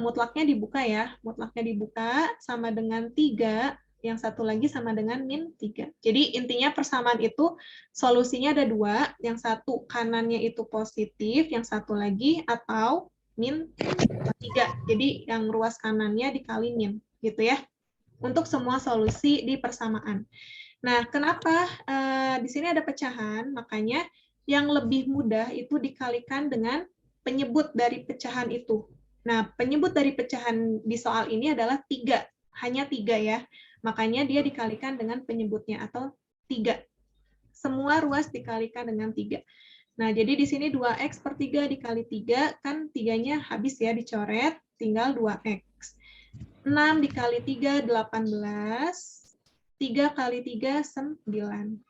mutlaknya dibuka ya. Mutlaknya dibuka sama dengan 3, yang satu lagi sama dengan min 3. Jadi intinya persamaan itu solusinya ada 2, yang satu kanannya itu positif, yang satu lagi atau min 3. Jadi yang ruas kanannya dikali min gitu ya. Untuk semua solusi di persamaan. Nah, kenapa di sini ada pecahan? Makanya yang lebih mudah itu dikalikan dengan penyebut dari pecahan itu. Nah, penyebut dari pecahan di soal ini adalah 3. Hanya 3 ya. Makanya dia dikalikan dengan penyebutnya atau 3. Semua ruas dikalikan dengan 3. Nah, jadi di sini 2x per 3 dikali 3, kan 3-nya habis ya dicoret, tinggal 2x. 6 dikali 3, 18. 3 kali 3, 9.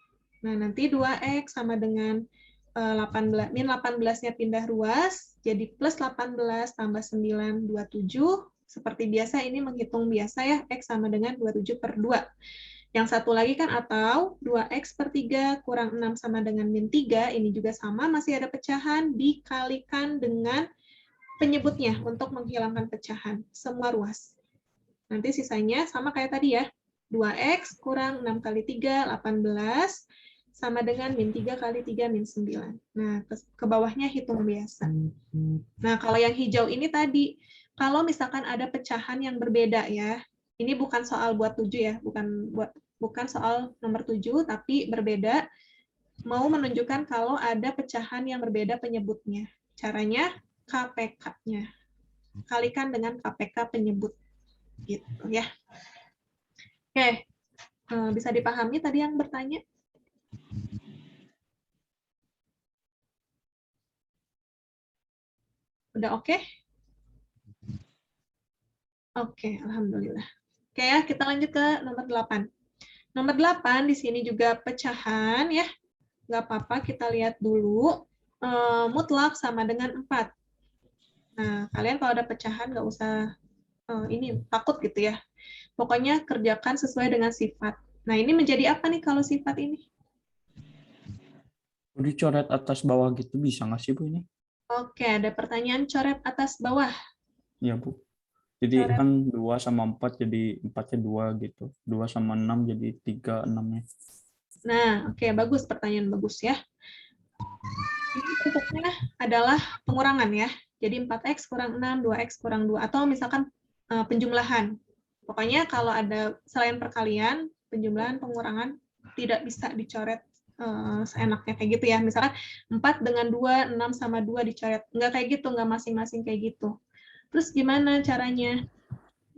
Nah, nanti 2x sama dengan 18. Min 18-nya pindah ruas, jadi plus 18 tambah 9, 27. Seperti biasa, ini menghitung biasa ya, x sama dengan 27 per 2. Yang satu lagi kan atau 2x per 3 kurang 6 sama dengan min 3, ini juga sama, masih ada pecahan, dikalikan dengan penyebutnya untuk menghilangkan pecahan, semua ruas. Nanti sisanya sama kayak tadi ya, 2x kurang 6 kali 3, 18, sama dengan min 3 kali 3, min 9. Nah, ke bawahnya hitung biasa. Nah, kalau yang hijau ini tadi, kalau misalkan ada pecahan yang berbeda ya, ini bukan soal buat 7 ya, bukan soal nomor 7, tapi berbeda, mau menunjukkan kalau ada pecahan yang berbeda penyebutnya. Caranya KPK-nya. Kalikan dengan KPK penyebut. Gitu ya. Oke, bisa dipahami tadi yang bertanya? Udah oke? Oke, alhamdulillah. Oke ya, kita lanjut ke nomor 8. Nomor 8 di sini juga pecahan ya. Nggak apa-apa, kita lihat dulu. Mutlak sama dengan 4. Nah, kalian kalau ada pecahan nggak usah ini takut gitu ya. Pokoknya kerjakan sesuai dengan sifat. Nah, ini menjadi apa nih kalau sifat ini? Dicoret atas bawah gitu bisa nggak sih Bu ini? Oke, ada pertanyaan coret atas bawah. Iya Bu. Jadi Coret. kan 2 sama 4 jadi 4-nya 2 gitu. 2 sama 6 jadi 3, 6-nya. Nah, oke, bagus, pertanyaan bagus ya. Ini bentuknya adalah pengurangan ya. Jadi 4x kurang 6, 2x kurang 2. Atau misalkan penjumlahan. Pokoknya kalau ada selain perkalian, penjumlahan, pengurangan, tidak bisa dicoret seenaknya kayak gitu ya. Misalkan 4 dengan 2, 6 sama 2 dicoret. Nggak kayak gitu, nggak masing-masing kayak gitu. Terus gimana caranya?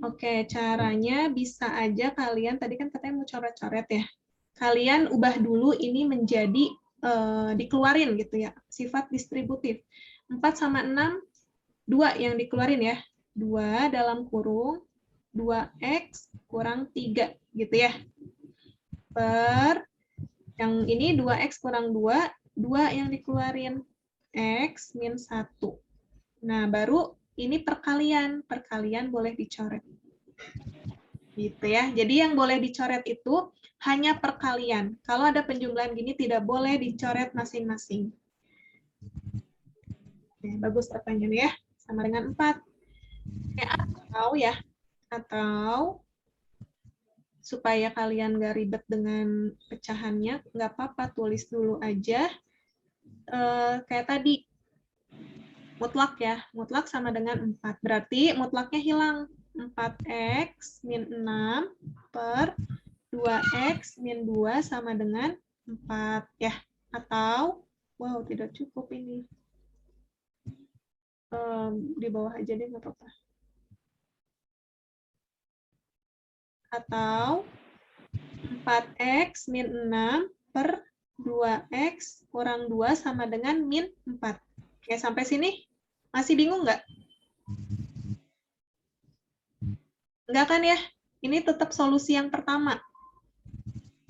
Oke, caranya bisa aja kalian, tadi kan katanya mau coret-coret ya. Kalian ubah dulu ini menjadi dikeluarin gitu ya, sifat distributif. 4 sama 6, 2 yang dikeluarin ya. 2 dalam kurung 2x kurang 3 gitu ya. Per yang ini 2x kurang 2 2 yang dikeluarin. X min 1. Nah, baru ini perkalian. Perkalian boleh dicoret. Gitu ya. Jadi yang boleh dicoret itu hanya perkalian. Kalau ada penjumlahan gini tidak boleh dicoret masing-masing. Bagus pertanyaannya ya. Sama dengan 4. Atau supaya kalian nggak ribet dengan pecahannya, nggak apa-apa, tulis dulu aja. Kayak tadi, mutlak ya. Mutlak sama dengan 4. Berarti mutlaknya hilang. 4x min 6 per 2x min 2 sama dengan 4 ya. Atau, wow tidak cukup ini. Di bawah aja deh, nggak apa-apa. Atau 4x min 6 per 2x kurang 2 sama dengan min 4. Oke, sampai sini masih bingung nggak? Enggak kan ya? Ini tetap solusi yang pertama.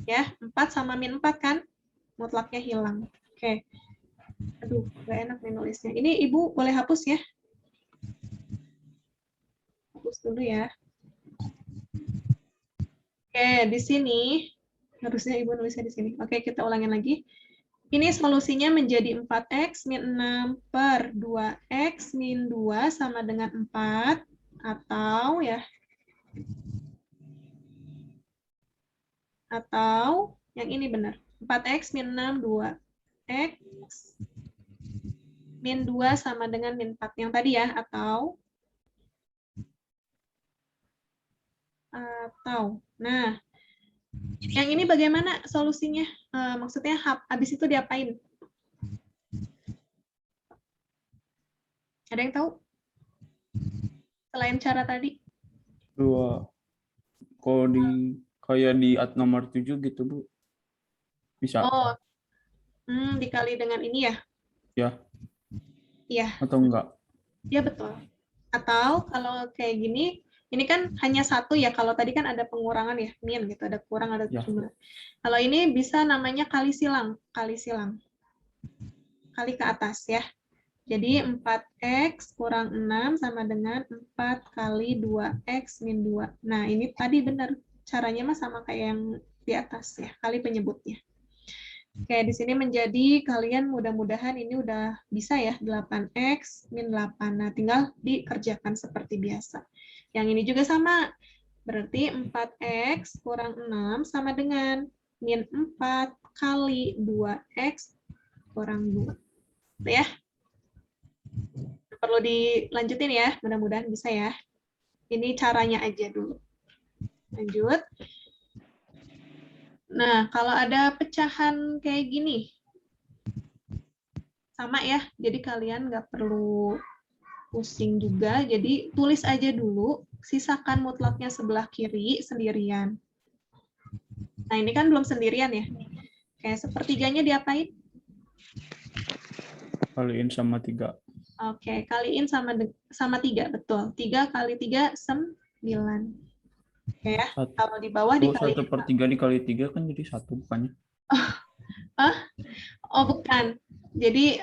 Ya, 4 sama min 4 kan? Mutlaknya hilang. Oke. Aduh, nggak enak nih nulisnya. Ini Ibu boleh hapus ya? Hapus dulu ya. Oke, di sini harusnya Ibu nulisnya di sini. Oke, kita ulangin lagi. Ini solusinya menjadi 4x min 6 per 2x min 2 sama dengan 4. Atau ya. Atau yang ini benar. 4x min 6, 2x min 2 sama dengan min 4. Yang tadi ya, atau. Nah, yang ini bagaimana solusinya? Maksudnya habis itu diapain? Ada yang tahu? Selain cara tadi? 2. Kalau kayak di nomor 7 gitu, Bu. Bisa? Oh, dikali dengan ini ya? Ya. Iya. Atau enggak? Iya, betul. Atau kalau kayak gini, ini kan hanya satu ya, kalau tadi kan ada pengurangan ya, min gitu, ada kurang, ada Ya. jumlah. Kalau ini bisa namanya kali silang. Kali ke atas ya. Jadi 4x kurang 6 sama dengan 4 kali 2x min 2. Nah, ini tadi benar. Caranya mah sama kayak yang di atas ya, kali penyebutnya. Oke, di sini menjadi kalian mudah-mudahan ini udah bisa ya, 8x min 8. Nah, tinggal dikerjakan seperti biasa. Yang ini juga sama. Berarti 4x kurang 6 sama dengan min 4 kali 2x kurang 2. Itu ya. Perlu dilanjutin ya, mudah-mudahan bisa ya. Ini caranya aja dulu. Lanjut. Nah, kalau ada pecahan kayak gini, sama ya, jadi kalian nggak perlu pusing juga, jadi tulis aja dulu, sisakan mutlaknya sebelah kiri sendirian. Nah, ini kan belum sendirian ya. Kayak sepertiganya diapain? Kaliin sama 3. Oke, kaliin sama 3, betul. 3 kali 3, 9. Oke ya, kalau di bawah dikali 1/3 dikali 3 kan jadi 1 bukannya? Oh, bukan. Jadi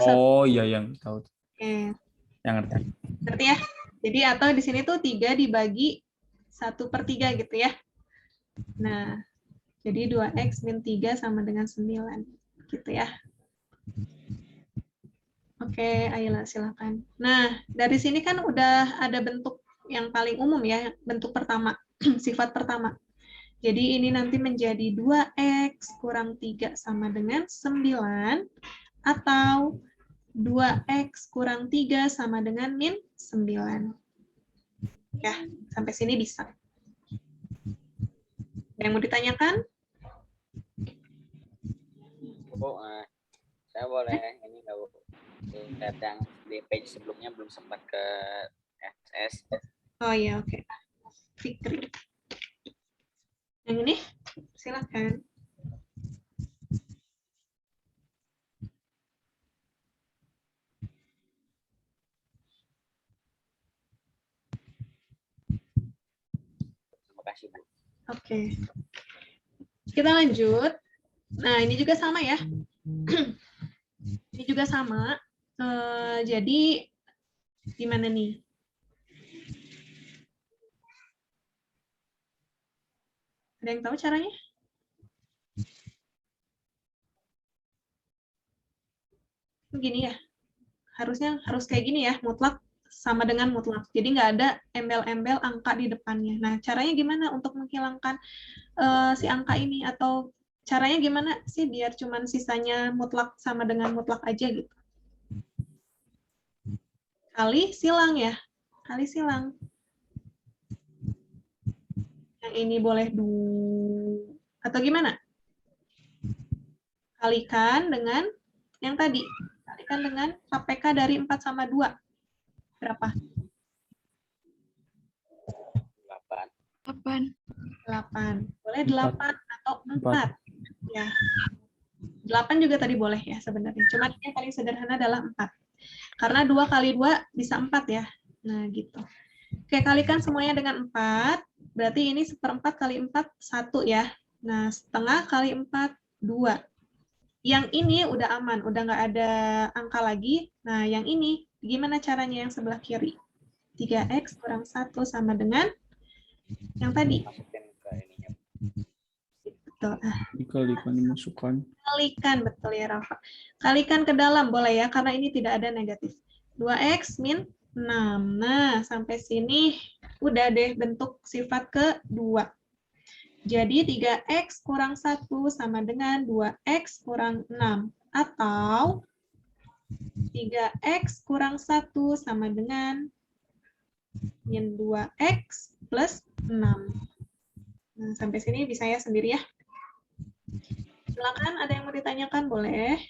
Oh iya, yang tahu. Oke. Yang ngerti. Ngerti ya? Jadi atau di sini tuh 3 dibagi 1/3 gitu ya. Nah, jadi 2x min 3 sama dengan 9. Gitu ya. Oke, Ayla silakan. Nah, dari sini kan udah ada bentuk yang paling umum ya, bentuk pertama, sifat pertama. Jadi ini nanti menjadi 2x kurang 3 sama dengan 9, atau 2x kurang 3 sama dengan min 9. Ya, sampai sini bisa. Ada yang mau ditanyakan? Bu, saya boleh ini nggak Bu? Lihat yang di page sebelumnya belum sempat ke SS. Oh iya, oke. Fikri. Yang ini, silakan. Terima kasih Bu. Oke. Kita lanjut. Nah, ini juga sama ya. juga sama. Jadi gimana nih? Ada yang tahu caranya? Gini ya, harus kayak gini ya, mutlak sama dengan mutlak. Jadi nggak ada embel-embel angka di depannya. Nah, caranya gimana untuk menghilangkan si angka ini? Atau caranya gimana sih biar cuman sisanya mutlak sama dengan mutlak aja gitu? Kali silang ya, kali silang. Yang ini boleh atau gimana? Kalikan dengan yang tadi. Kalikan dengan KPK dari 4 sama 2. Berapa? 8. 8. 8. Boleh 8 atau 4. Ya. 8 juga tadi boleh ya sebenarnya. Cuma yang paling sederhana adalah 4. Karena 2 kali 2 bisa 4 ya. Nah, gitu. Oke, kalikan semuanya dengan 4. Berarti ini 1/4 kali 4, 1 ya. Nah, setengah kali 4, 2. Yang ini udah aman, udah nggak ada angka lagi. Nah, yang ini, gimana caranya yang sebelah kiri? 3x kurang 1 sama dengan yang tadi. Masukin ke ininya. Betul. Dikalikan dimasukkan. Kalikan, betul ya Rafa. Kalikan ke dalam, boleh ya, karena ini tidak ada negatif. 2x min 6. Nah, sampai sini udah deh bentuk sifat ke-2. Jadi 3x kurang 1 sama dengan 2x kurang 6. Atau 3x kurang 1 sama dengan min 2x plus 6. Nah, sampai sini bisa ya sendiri ya. Silakan, ada yang mau ditanyakan? Boleh.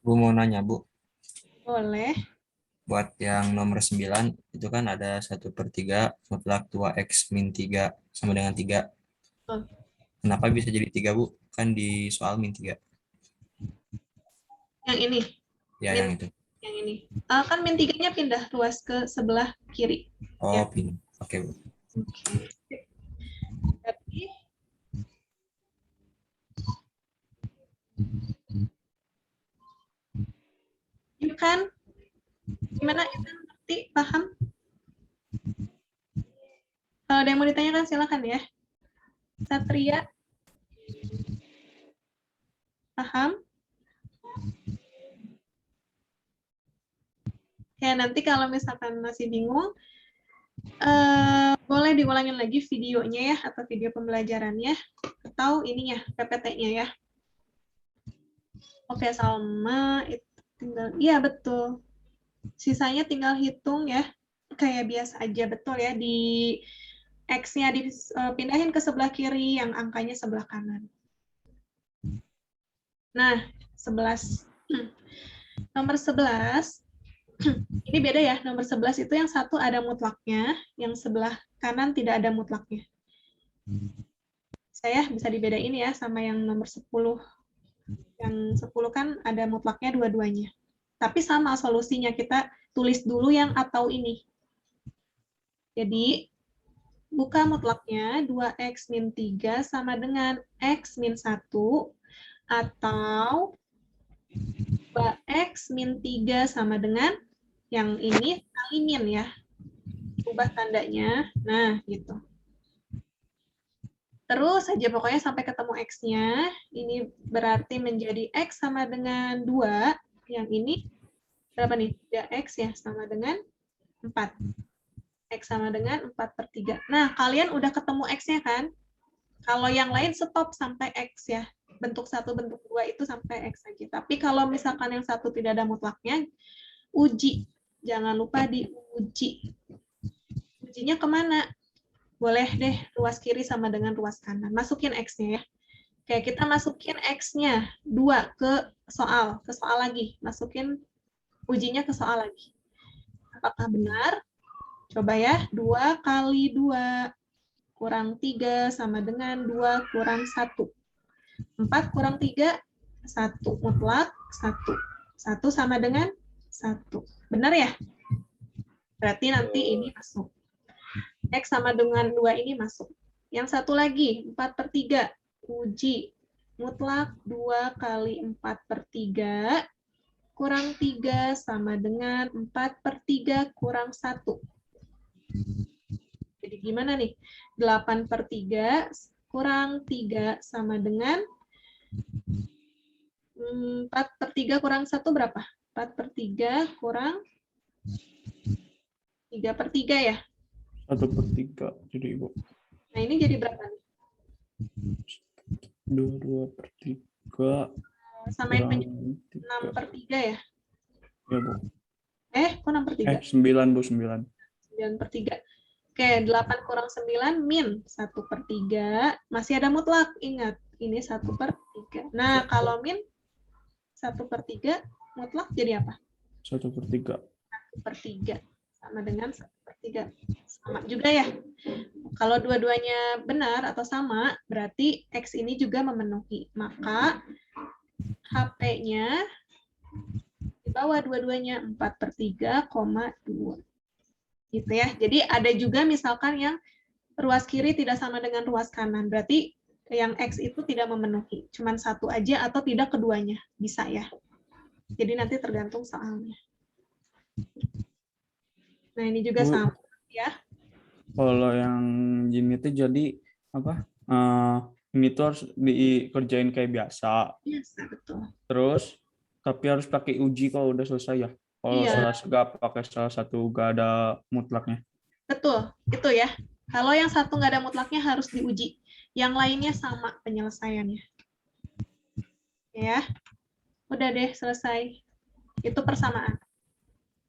Bu mau nanya, Bu. Boleh. Buat yang nomor 9, itu kan ada 1/3 mutlak 2x min 3 sama dengan 3. Oh. Kenapa bisa jadi 3, Bu? Kan di soal min 3. Yang ini. Ya, yang itu. Yang ini. Kan min 3-nya pindah ruas ke sebelah kiri. Oh, Ya. pin. Oke, Bu. Oke. Jadi, kan gimana itu ngerti, paham? Kalau ada yang mau ditanyakan silakan ya. Satria, paham? Ya, nanti kalau misalkan masih bingung, boleh diulangin lagi videonya ya, atau video pembelajarannya, atau ininya, PPT-nya ya. Oke, Salma, itu tinggal, iya betul. Sisanya tinggal hitung ya, kayak biasa aja, betul ya, di X-nya dipindahin ke sebelah kiri, yang angkanya sebelah kanan. Nah, 11. Nomor 11, ini beda ya, nomor 11 itu yang satu ada mutlaknya, yang sebelah kanan tidak ada mutlaknya. Saya bisa dibedain ya sama yang nomor 10. Yang 10 kan ada mutlaknya dua-duanya. Tapi sama solusinya, kita tulis dulu yang atau ini. Jadi, buka mutlaknya 2x min 3 sama dengan x min 1, atau 2x min 3 sama dengan yang ini kali min ya. Ubah tandanya. Nah, gitu. Terus saja pokoknya sampai ketemu x-nya. Ini berarti menjadi x sama dengan 2. Yang ini berapa nih? 3x ya, sama dengan 4. X sama dengan 4/3. Nah, kalian udah ketemu x-nya kan? Kalau yang lain stop sampai x ya. Bentuk 1, bentuk 2 itu sampai x saja. Tapi kalau misalkan yang satu tidak ada mutlaknya, uji. Jangan lupa diuji. Ujinya kemana? Boleh deh, ruas kiri sama dengan ruas kanan. Masukin x-nya ya. Oke, kita masukin x-nya 2 ke soal lagi. Masukin ujinya ke soal lagi. Apakah benar? Coba ya, 2 kali 2 kurang 3 sama dengan 2 kurang 1. 4 kurang 3, 1. Mutlak, 1. 1 sama dengan 1. Benar ya? Berarti nanti ini masuk. X sama dengan 2 ini masuk. Yang satu lagi, 4/3. Uji. Mutlak 2 kali 4/3 kurang 3 sama dengan 4/3 kurang 1. Jadi gimana nih? 8/3 kurang 3 sama dengan 4/3 kurang 1 berapa? 4/3 kurang 3/3 ya? 1/3 jadi Ibu. Nah, ini jadi berapa nih? 2/3 Samain kurang penyebut 3. 6/3 ya? Ya, Bu. Kok 6/3? 9, Bu, 9. 9/3. Oke, 8 kurang 9 min 1/3. Masih ada mutlak, ingat. Ini 1/3. Nah, kalau min 1/3 mutlak jadi apa? 1/3. 1/3 sama dengan 1/3. Sama juga ya. Kalau dua-duanya benar atau sama, berarti X ini juga memenuhi. Maka HP-nya di bawah dua-duanya 4/3,2. Gitu ya. Jadi ada juga misalkan yang ruas kiri tidak sama dengan ruas kanan. Berarti yang X itu tidak memenuhi. Cuman satu aja atau tidak keduanya. Bisa ya. Jadi nanti tergantung soalnya. Nah, ini juga Bu, sama ya. kalau yang gini tuh jadi apa? Ini tuh harus dikerjain kayak biasa. Biasa, betul. Terus tapi harus pakai uji kalau udah selesai ya. Kalau Iya. nggak pakai salah satu nggak ada mutlaknya. Betul, itu ya. Kalau yang satu nggak ada mutlaknya harus diuji. Yang lainnya sama penyelesaiannya. Ya, udah deh selesai. Itu persamaan.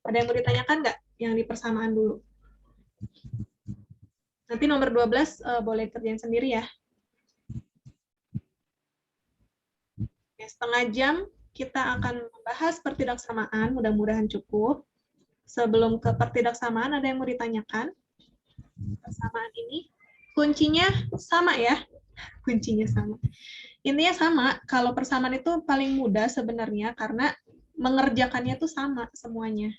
Ada yang mau ditanyakan nggak? Yang di persamaan dulu. Nanti nomor 12 boleh kerjain sendiri ya. Oke, setengah jam kita akan membahas pertidaksamaan. Mudah-mudahan cukup. Sebelum ke pertidaksamaan, ada yang mau ditanyakan? Persamaan ini kuncinya sama ya. Kuncinya sama. Intinya sama. Kalau persamaan itu paling mudah sebenarnya karena mengerjakannya tuh sama semuanya.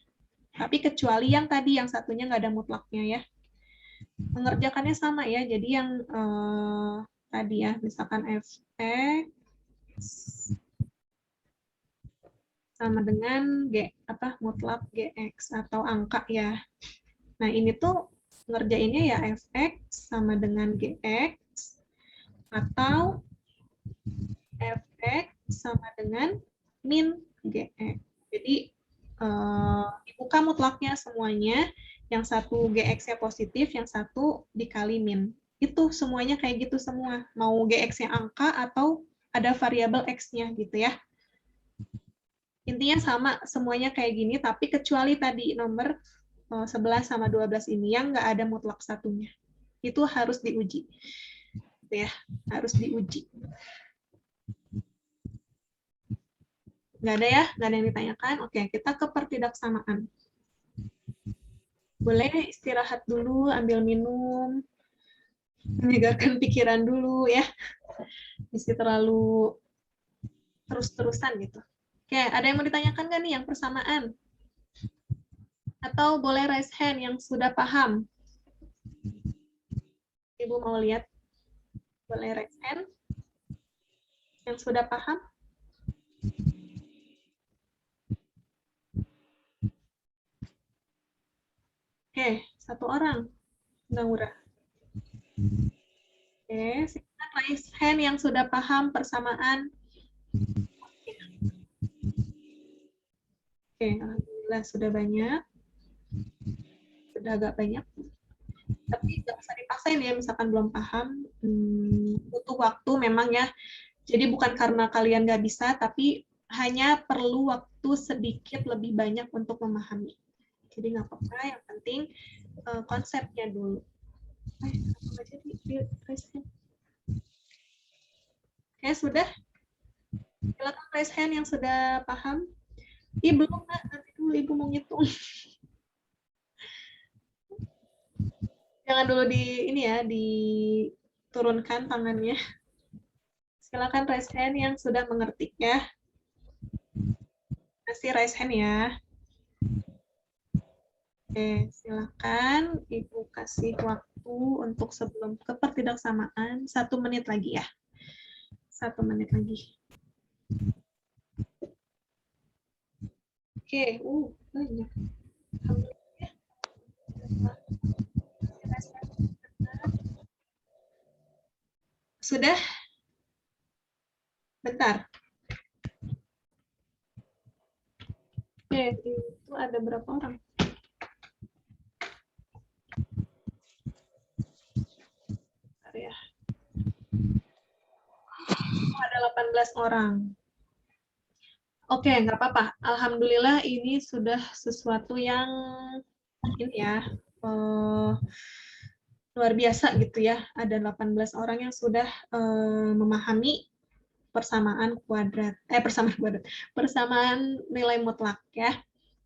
Tapi kecuali yang tadi, yang satunya nggak ada mutlaknya ya. Mengerjakannya sama ya. Jadi yang tadi ya, misalkan fx sama dengan mutlak gx atau angka ya. Nah, ini tuh ngerjainnya ya fx sama dengan gx atau fx sama dengan min gx. Jadi dibuka mutlaknya semuanya, yang satu gx-nya positif, yang satu dikali min. Itu semuanya kayak gitu semua. Mau gx-nya angka atau ada variabel x-nya gitu ya. Intinya sama, semuanya kayak gini, tapi kecuali tadi nomor 11 sama 12 ini yang nggak ada mutlak satunya. Itu harus diuji. Gitu ya, harus diuji. Nggak ada ya? Nggak ada yang ditanyakan? Oke, kita ke pertidaksamaan. Boleh istirahat dulu, ambil minum, menyegarkan pikiran dulu ya. Mesti terlalu terus-terusan gitu. Oke, ada yang mau ditanyakan nggak nih yang persamaan? Atau boleh raise hand yang sudah paham? Ibu mau lihat? Boleh raise hand yang sudah paham? Oke, satu orang. Mudah-mudahan. Oke, silakan raise hand yang sudah paham persamaan. Oke, alhamdulillah sudah banyak. Sudah agak banyak. Tapi nggak usah dipaksain ya, misalkan belum paham. Butuh waktu memang ya. Jadi bukan karena kalian nggak bisa, tapi hanya perlu waktu sedikit lebih banyak untuk memahami. Jadi nggak apa-apa, yang penting konsepnya dulu. Oke, sudah? Silakan raise hand yang sudah paham. Belum, Mbak. Nanti dulu Ibu mau ngitung. Jangan dulu diturunkan tangannya. Silakan raise hand yang sudah mengerti ya. Masih raise hand ya. Oke, silakan Ibu kasih waktu untuk sebelum kepertidaksamaan 1 menit lagi ya. 1 menit lagi. Oke, banyak. Alhamdulillah. Sudah? Bentar. Oke, itu ada berapa orang? Bentar ya. Ada 18 orang. Oke, nggak apa-apa. Alhamdulillah ini sudah sesuatu yang ini ya, luar biasa gitu ya. Ada 18 orang yang sudah memahami persamaan nilai mutlak ya.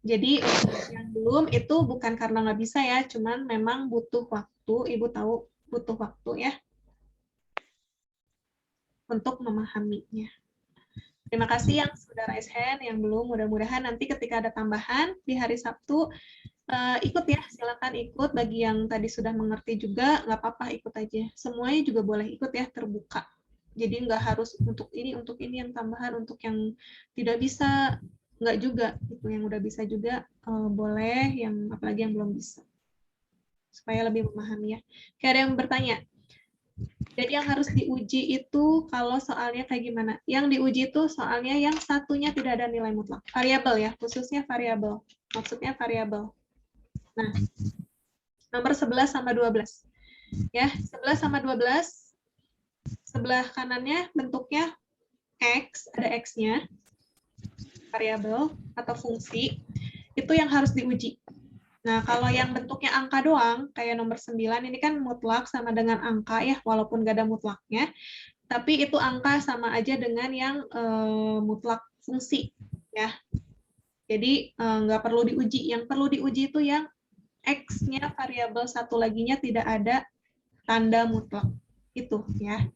Jadi untuk yang belum itu bukan karena nggak bisa ya, cuman memang butuh waktu. Ibu tahu butuh waktu ya untuk memahaminya. Terima kasih yang sudah raise hand, yang belum mudah-mudahan nanti ketika ada tambahan di hari Sabtu ikut ya, silakan ikut. Bagi yang tadi sudah mengerti juga nggak apa-apa, ikut aja. Semuanya juga boleh ikut ya, terbuka. Jadi nggak harus untuk ini yang tambahan, untuk yang tidak bisa nggak juga. Itu yang udah bisa juga boleh, yang apalagi yang belum bisa. Supaya lebih memahami ya. Kayak ada yang bertanya. Jadi yang harus diuji itu kalau soalnya kayak gimana? Yang diuji itu soalnya yang satunya tidak ada nilai mutlak. Variabel ya, khususnya variabel. Maksudnya variabel. Nah, nomor 11 sama 12. Ya, 11 sama 12. Sebelah kanannya bentuknya X, ada X-nya, variabel atau fungsi, itu yang harus diuji. Nah, kalau yang bentuknya angka doang, kayak nomor 9, ini kan mutlak sama dengan angka ya, walaupun nggak ada mutlaknya, tapi itu angka sama aja dengan yang mutlak fungsi. Ya. Jadi, nggak perlu diuji. Yang perlu diuji itu yang X-nya, variabel satu laginya tidak ada tanda mutlak. Itu ya.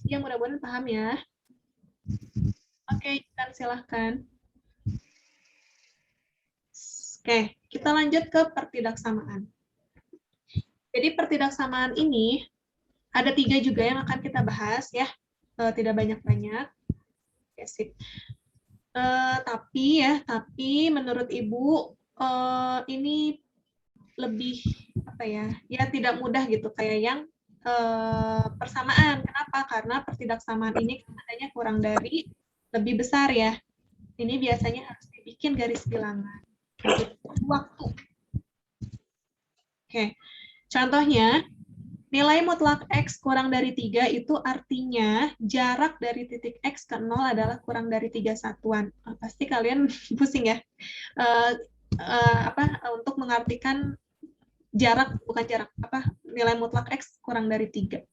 Ya, mudah-mudahan paham ya. Oke, kan silahkan. Oke, kita lanjut ke pertidaksamaan. Jadi pertidaksamaan ini ada 3 juga yang akan kita bahas ya. Tidak banyak-banyak. Oke, sip. Tapi menurut Ibu ini lebih apa ya? Ya tidak mudah gitu kayak yang persamaan. Kenapa? Karena pertidaksamaan ini adanya kurang dari lebih besar ya. Ini biasanya harus dibikin garis bilangan. Waktu. Oke. Contohnya, nilai mutlak X kurang dari 3 itu artinya jarak dari titik X ke 0 adalah kurang dari 3 satuan. Pasti kalian pusing ya. Untuk mengartikan jarak, nilai mutlak X kurang dari 3.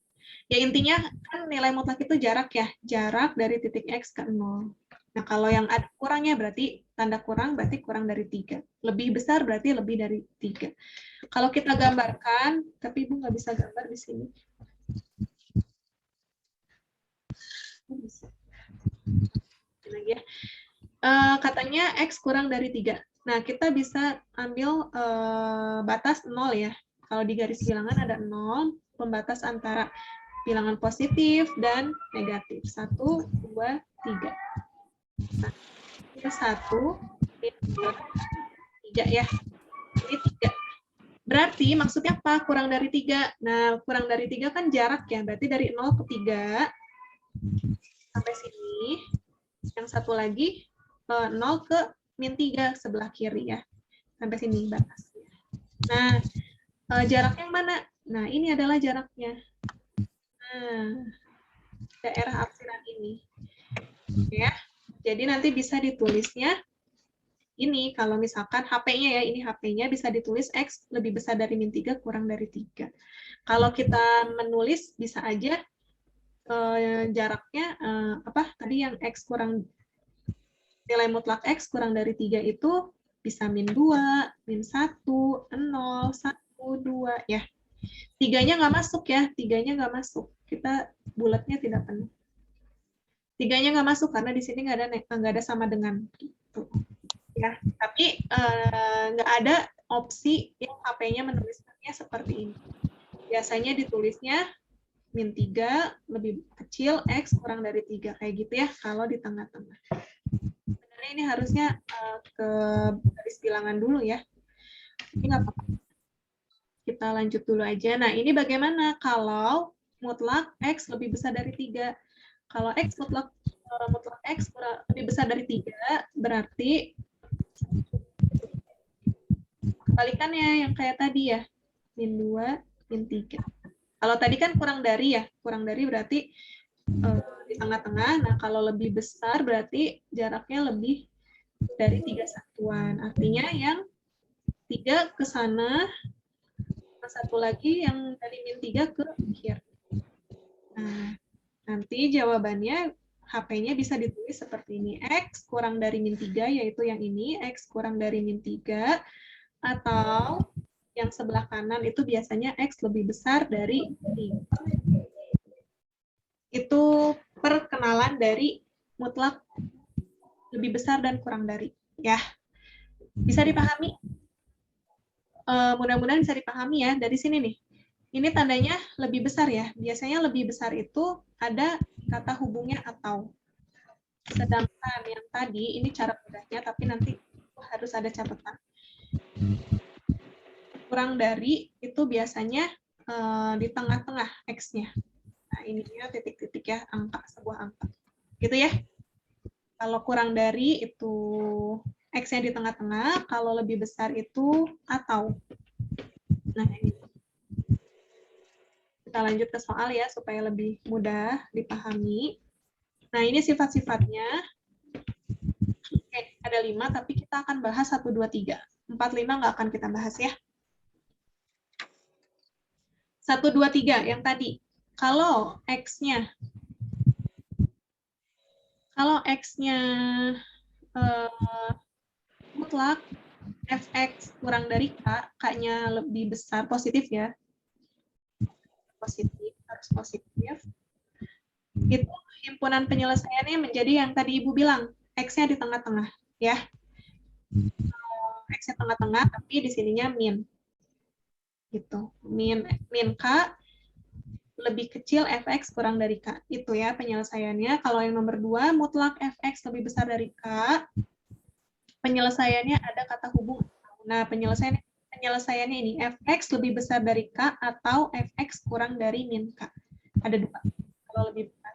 Ya intinya kan nilai mutlak itu jarak ya, jarak dari titik X ke 0. Nah kalau yang ada kurangnya berarti tanda kurang berarti kurang dari 3. Lebih besar berarti lebih dari 3. Kalau kita gambarkan, tapi Ibu nggak bisa gambar di sini. Lagi ya. Katanya X kurang dari 3. Nah, kita bisa ambil batas 0 ya. Kalau di garis bilangan ada 0, pembatas antara bilangan positif dan negatif. 1, 2, 3. Nah, ini 1, ini 2, 3 ya. Ini 3. Berarti maksudnya apa? Kurang dari 3. Nah, kurang dari 3 kan jarak ya. Berarti dari 0 ke 3 sampai sini. Yang satu lagi 0 ke min 3 sebelah kiri ya. Sampai sini batasnya. Nah, jaraknya yang mana? Nah, ini adalah jaraknya. Nah, daerah arsiran ini. Ya. Jadi nanti bisa ditulisnya ini, kalau misalkan HP-nya ya, ini HP-nya bisa ditulis X lebih besar dari min 3 kurang dari 3. Kalau kita menulis bisa aja jaraknya tadi yang X kurang, nilai mutlak X kurang dari 3 itu bisa min 2, min 1, 0, 1, 2 ya. 3-nya nggak masuk ya, 3-nya nggak masuk. Kita bulatnya tidak penuh. 3-nya nggak masuk karena di sini nggak ada sama dengan gitu. Ya, tapi nggak ada opsi yang HP-nya menuliskannya seperti ini. biasanya ditulisnya min 3 lebih kecil X kurang dari 3. Kayak gitu ya, kalau di tengah-tengah. Sebenarnya ini harusnya ke garis bilangan dulu ya. Tapi nggak apa-apa. Kita lanjut dulu aja. Nah, ini bagaimana kalau mutlak X lebih besar dari 3? Kalau X mutlak X lebih besar dari 3, berarti kebalikannya yang kayak tadi ya, min 2, min 3. Kalau tadi kan kurang dari ya, kurang dari berarti di tengah-tengah. Nah, kalau lebih besar berarti jaraknya lebih dari 3 satuan. Artinya yang 3 ke sana, satu lagi yang dari min 3 ke akhir. Nah, nanti jawabannya HP-nya bisa ditulis seperti ini. X kurang dari min 3, yaitu yang ini. X kurang dari min 3. Atau yang sebelah kanan itu biasanya X lebih besar dari 3. Itu perkenalan dari mutlak lebih besar dan kurang dari. Ya, bisa dipahami? Mudah-mudahan bisa dipahami ya. Dari sini nih. Ini tandanya lebih besar ya. Biasanya lebih besar itu ada kata hubungnya atau. Sedangkan yang tadi, ini cara mudahnya, tapi nanti harus ada catatan. Kurang dari itu biasanya di tengah-tengah X-nya. Nah, ininya titik-titik ya, angka, sebuah angka. Gitu ya. Kalau kurang dari itu X-nya di tengah-tengah, kalau lebih besar itu atau. Nah, ini. Kita lanjut ke soal ya, supaya lebih mudah dipahami. Nah, ini sifat-sifatnya. Oke, ada 5, tapi kita akan bahas 1, 2, 3. 4, 5 nggak akan kita bahas ya. 1, 2, 3, yang tadi. Kalau X-nya mutlak, Fx kurang dari K, K-nya lebih besar, positif ya. Positif, harus positif. Itu himpunan penyelesaiannya menjadi yang tadi Ibu bilang, X-nya di tengah-tengah, ya. X-nya tengah-tengah, tapi di sininya min. Gitu. Min K lebih kecil Fx kurang dari K. Itu ya penyelesaiannya. Kalau yang nomor 2, mutlak Fx lebih besar dari K, penyelesaiannya ada kata hubung. Nah, penyelesaiannya ini, Fx lebih besar dari K atau Fx kurang dari min K. Ada 2, kalau lebih besar.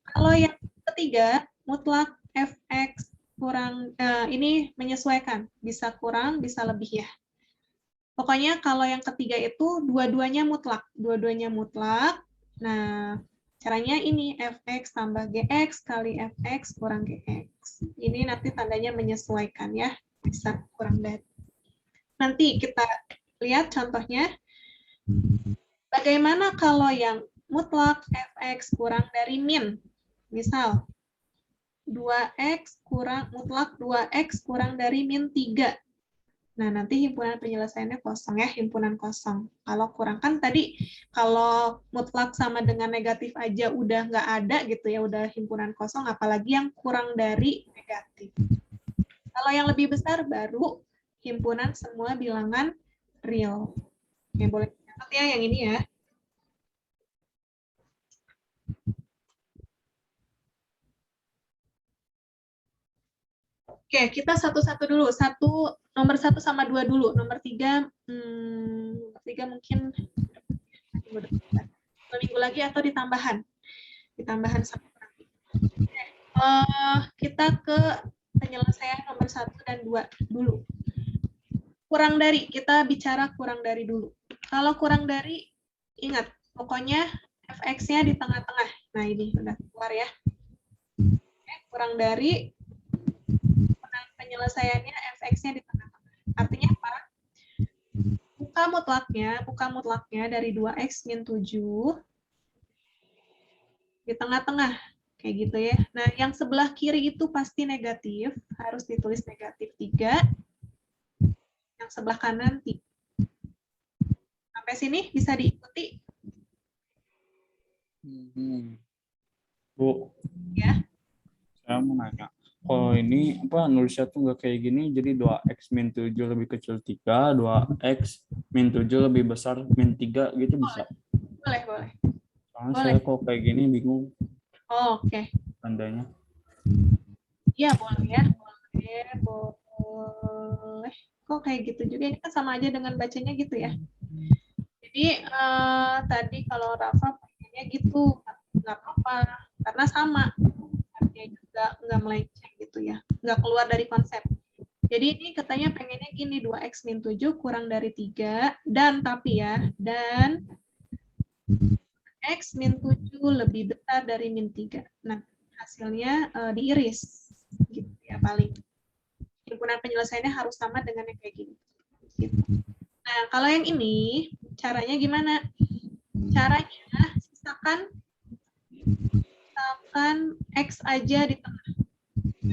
Kalau yang ketiga, mutlak Fx kurang, ini menyesuaikan. Bisa kurang, bisa lebih ya. Pokoknya kalau yang ketiga itu dua-duanya mutlak. Dua-duanya mutlak. Nah, caranya ini Fx tambah Gx kali Fx kurang Gx. Ini nanti tandanya menyesuaikan ya. Bisa kurang dari. Nanti kita lihat contohnya. Bagaimana kalau yang mutlak Fx kurang dari min? Misal, 2x kurang mutlak 2x kurang dari min 3. Nah, nanti himpunan penyelesaiannya kosong ya, himpunan kosong. Kalau kurang kan tadi, kalau mutlak sama dengan negatif aja udah nggak ada gitu ya, udah himpunan kosong, apalagi yang kurang dari negatif. Kalau yang lebih besar baru himpunan semua bilangan real. Oke, boleh catat ya yang ini ya. Oke, kita satu-satu dulu. Nomor 1 sama 2 dulu. Nomor 3 mungkin 2 minggu lagi atau ditambahan. Ditambahan satu nanti. Kita ke penyelesaian nomor 1 dan 2 dulu. Kurang dari, kita bicara kurang dari dulu. Kalau kurang dari, ingat, pokoknya Fx-nya di tengah-tengah. Nah, ini udah keluar ya. Oke, kurang dari, penyelesaiannya Fx-nya di tengah-tengah. Artinya apa? Buka mutlaknya dari 2x min 7 di tengah-tengah. Kayak gitu ya. Nah, yang sebelah kiri itu pasti negatif. Harus ditulis negatif 3. Yang sebelah kanan 3. Sampai sini bisa diikuti? Bu, Ya. saya mau nanya. Kalau ini apa nulisnya tuh nggak kayak gini, jadi 2x min 7 lebih kecil 3, 2x min 7 lebih besar min 3 gitu bisa. Boleh, boleh. Soalnya Boleh. saya kok kayak gini bingung Oh, oke. tandanya. Iya, boleh ya. Boleh, boleh. Kok kayak gitu juga? Ini kan sama aja dengan bacanya gitu ya. Jadi tadi kalau Rafa pengennya gitu, nggak apa-apa. Karena sama. Artinya juga nggak melenceng gitu ya. Nggak keluar dari konsep. Jadi ini katanya pengennya gini, 2x min 7 kurang dari 3. Dan tapi ya, dan x min 7 lebih besar dari min 3. Nah, hasilnya diiris. Gitu ya paling. Himpunan penyelesaiannya harus sama dengan yang kayak gini. Gitu. Nah, kalau yang ini, caranya gimana? Caranya, sisakan X aja di tengah.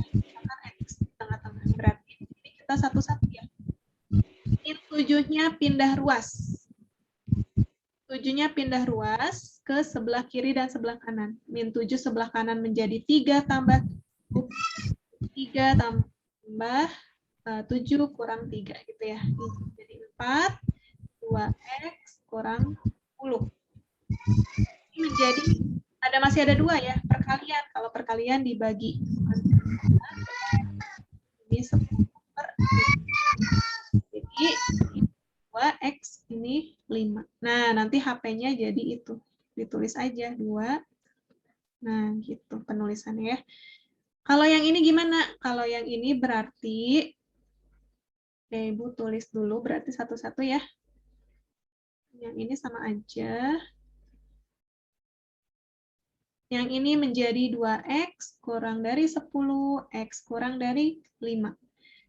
Sisakan X di tengah-tengah. Berarti ini kita satu-satu ya. Min 7-nya pindah ruas. 7-nya pindah ruas ke sebelah kiri dan sebelah kanan. Min 7 sebelah kanan menjadi 3 tambah 3 tambah 7 kurang 3 gitu ya. Jadi 4, 2x kurang 10. Ini menjadi, masih ada 2 ya, perkalian. Kalau perkalian dibagi. Ini 10 per 3. Jadi 2x ini 5. Nah, nanti HP-nya jadi itu. Ditulis aja 2. Nah, gitu penulisannya ya. Kalau yang ini gimana? Kalau yang ini berarti, oke, Ibu tulis dulu berarti satu-satu ya. Yang ini sama aja. Yang ini menjadi 2x kurang dari 10, x kurang dari 5.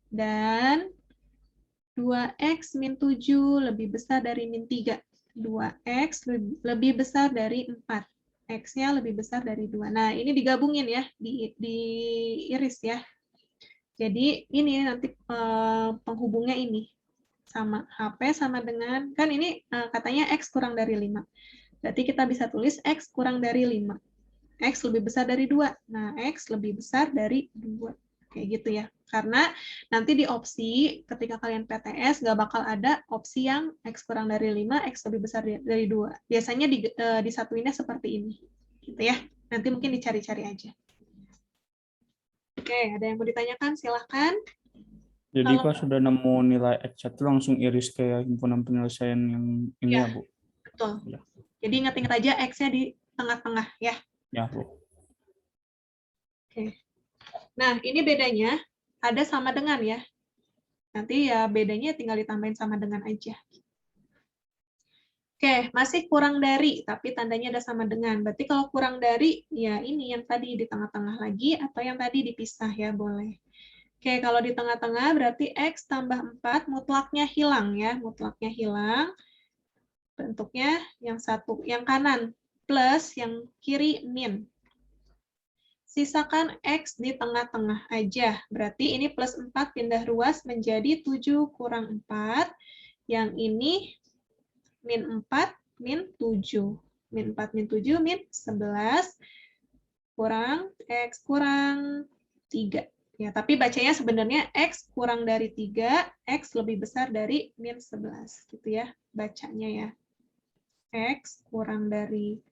Dan 2x min 7 lebih besar dari min 3. 2x lebih besar dari 4. X-nya lebih besar dari 2. Nah, ini digabungin ya, diiris ya. Jadi ini nanti penghubungnya ini. Sama HP sama dengan, kan ini katanya X kurang dari 5. Berarti kita bisa tulis X kurang dari 5. X lebih besar dari 2. Nah, X lebih besar dari 2. Kayak gitu ya. Karena nanti di opsi, ketika kalian PTS, nggak bakal ada opsi yang X kurang dari 5, X lebih besar dari 2. Biasanya disatuinnya seperti ini. Gitu ya. Nanti mungkin dicari-cari aja. Oke, ada yang mau ditanyakan? Silahkan. Jadi kalau sudah nemu nilai X1 langsung iris ke himpunan penyelesaian yang ini ya, Bu? Betul. Ya. Jadi ingat-ingat aja X-nya di tengah-tengah ya. Ya, Bu. Oke. Nah, ini bedanya ada sama dengan ya. Nanti ya bedanya tinggal ditambahin sama dengan aja. Oke, masih kurang dari, tapi tandanya ada sama dengan. Berarti kalau kurang dari, ya ini yang tadi di tengah-tengah lagi, atau yang tadi dipisah ya, boleh. Oke, kalau di tengah-tengah berarti X tambah 4, mutlaknya hilang ya. Mutlaknya hilang. Bentuknya yang satu, yang kanan plus, yang kiri min. Sisakan X di tengah-tengah aja. Berarti ini plus 4 pindah ruas menjadi 7 kurang 4. Yang ini min 4, min 7. Min 4, min 7, min 11. Kurang X kurang 3. Ya, tapi bacanya sebenarnya X kurang dari 3, X lebih besar dari min 11. Gitu ya, bacanya ya. X kurang dari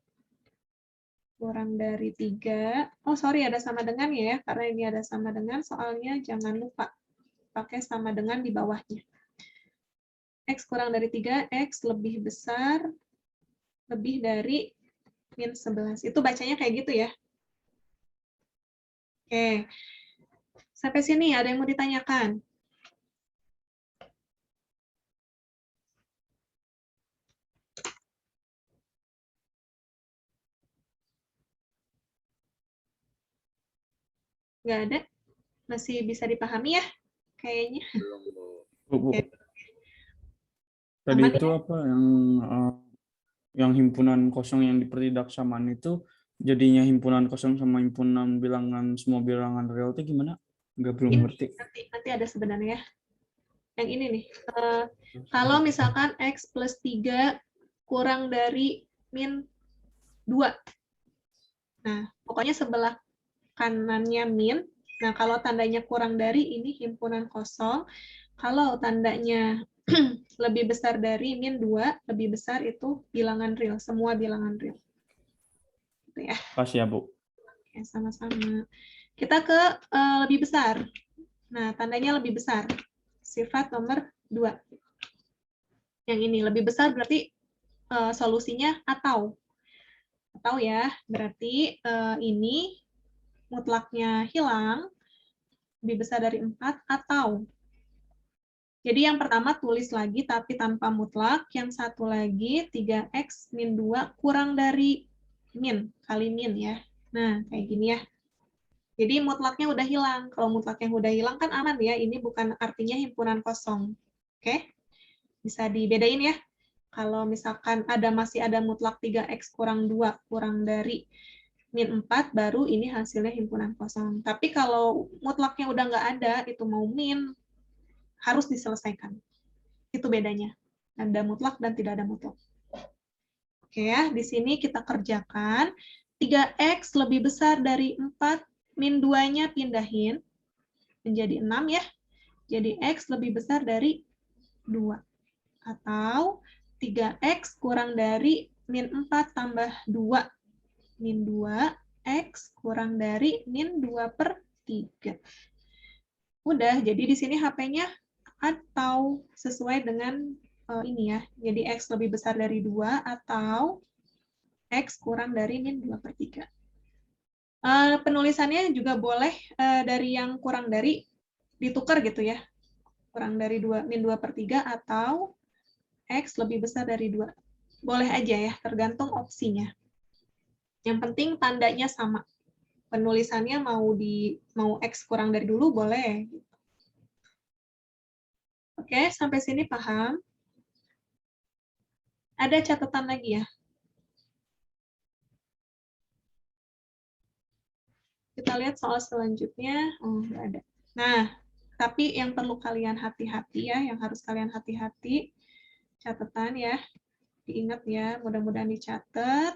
3. Oh, sorry, ada sama dengan ya, karena ini ada sama dengan, soalnya jangan lupa pakai sama dengan di bawahnya. X kurang dari 3, X lebih besar, lebih dari min 11. Itu bacanya kayak gitu ya. Oke. Sampai sini ada yang mau ditanyakan? Nggak ada? Masih bisa dipahami ya? Kayaknya. Belum, Bu. Bu. Oke. Tadi Aman itu ya? apa yang himpunan kosong yang dipertidak samaan itu jadinya himpunan kosong sama himpunan bilangan semua bilangan real itu gimana? Belum Ini ngerti. nanti ada sebenarnya. Yang ini nih. Kalau misalkan X plus 3 kurang dari min 2. Nah, pokoknya sebelah kanannya min. Nah, kalau tandanya kurang dari, ini himpunan kosong. Kalau tandanya lebih besar dari min 2, lebih besar itu bilangan real, semua bilangan real. Gitu ya. Kasih ya, Bu. Oke, sama-sama. Kita ke lebih besar. Nah, tandanya lebih besar. Sifat nomor 2. Yang ini lebih besar berarti solusinya atau. Atau ya, berarti ini mutlaknya hilang, lebih besar dari 4, atau. Jadi yang pertama tulis lagi tapi tanpa mutlak, yang satu lagi 3x min 2 kurang dari min, kali min ya. Nah, kayak gini ya. Jadi mutlaknya udah hilang. Kalau mutlaknya udah hilang kan aman ya, ini bukan artinya himpunan kosong. Oke? Bisa dibedain ya. Kalau misalkan masih ada mutlak 3x kurang 2 kurang dari min 4, baru ini hasilnya himpunan kosong. Tapi kalau mutlaknya udah nggak ada, itu mau min, harus diselesaikan. Itu bedanya. Ada mutlak dan tidak ada mutlak. Oke ya, di sini kita kerjakan. 3x lebih besar dari 4, min 2-nya pindahin, menjadi 6 ya. Jadi x lebih besar dari 2. Atau 3x kurang dari min 4 tambah 2. Min 2x kurang dari min 2/3. Udah, jadi di sini HP-nya atau sesuai dengan ini ya. Jadi X lebih besar dari 2 atau X kurang dari min 2/3. Penulisannya juga boleh dari yang kurang dari ditukar gitu ya. Kurang dari 2, min 2/3 atau X lebih besar dari 2. Boleh aja ya, tergantung opsinya. Yang penting tandanya sama. Penulisannya mau X kurang dari dulu boleh. Oke, sampai sini paham? Ada catatan lagi ya? Kita lihat soal selanjutnya. Oh, nggak ada. Nah, tapi yang perlu kalian hati-hati ya, yang harus kalian hati-hati, catatan ya, diingat ya, mudah-mudahan dicatat.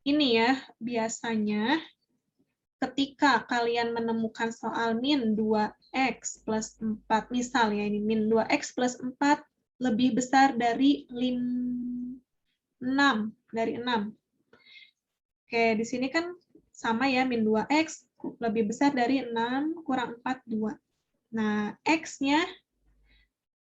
Ini ya, biasanya ketika kalian menemukan soal min 2x plus 4, misal ya ini, min 2x plus 4 lebih besar dari 6, dari 6. Oke, di sini kan sama ya, min 2x lebih besar dari 6 kurang 4, 2. Nah, x-nya,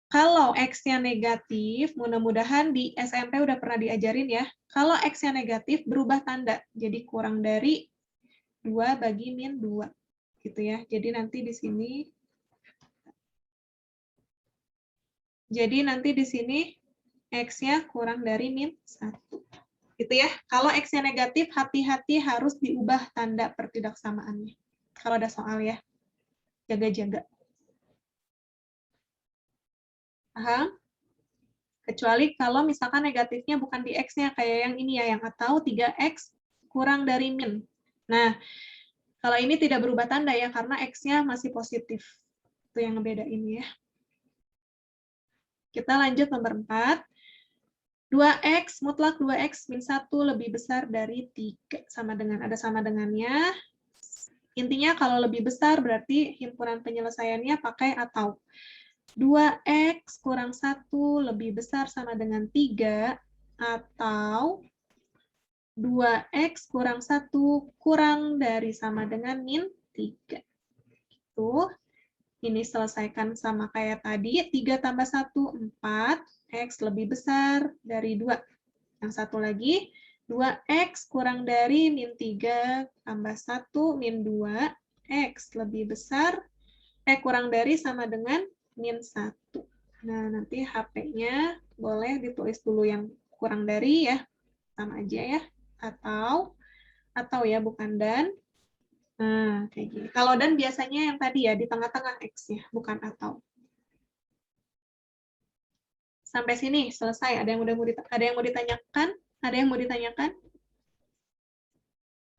kalau x-nya negatif, mudah-mudahan di SMP udah pernah diajarin ya, kalau x-nya negatif berubah tanda, jadi kurang dari 2 bagi min 2. Gitu ya. Jadi nanti di sini, x-nya kurang dari min 1. Gitu ya. Kalau x-nya negatif, hati-hati harus diubah tanda pertidaksamaannya. Kalau ada soal ya. Jaga-jaga. Paham? Kecuali kalau misalkan negatifnya bukan di x-nya, kayak yang ini ya, yang atau 3x kurang dari min. Nah, kalau ini tidak berubah tanda ya, karena x-nya masih positif. Itu yang ngebedain ya. Kita lanjut nomor 4. 2x, mutlak 2x min 1 lebih besar dari 3. Sama dengan, ada sama dengannya. Intinya kalau lebih besar berarti himpunan penyelesaiannya pakai atau. 2x kurang 1 lebih besar sama dengan 3, atau 2x kurang 1 kurang dari sama dengan min 3. Itu, ini selesaikan sama kayak tadi, 3 tambah 1, 4, x lebih besar dari 2. Yang satu lagi, 2x kurang dari min 3 tambah 1 min 2, x lebih besar, kurang dari sama dengan min 1. Nah, nanti HP-nya boleh ditulis dulu yang kurang dari ya, sama aja ya, atau ya, bukan dan. Nah, kayak gini. Kalau dan biasanya yang tadi ya, di tengah-tengah X-nya, bukan atau. Sampai sini selesai. Ada yang mau ditanyakan? Ada yang mau ditanyakan?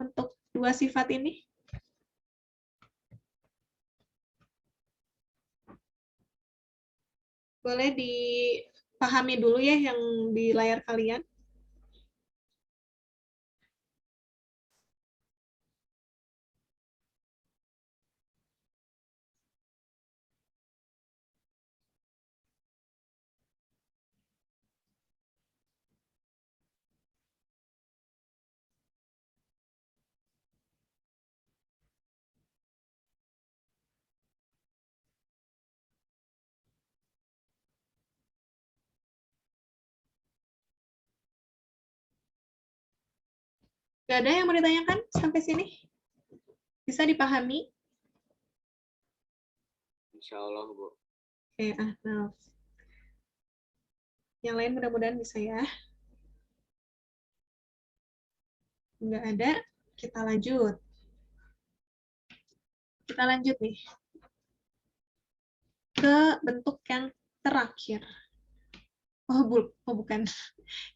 Untuk dua sifat ini? Boleh dipahami dulu ya yang di layar kalian. Nggak ada yang mau ditanyakan sampai sini? Bisa dipahami? Insya Allah, Bu. Oke, nah. Yang lain mudah-mudahan bisa ya. Nggak ada, kita lanjut. Kita lanjut nih. Ke bentuk yang terakhir. Oh, bukan.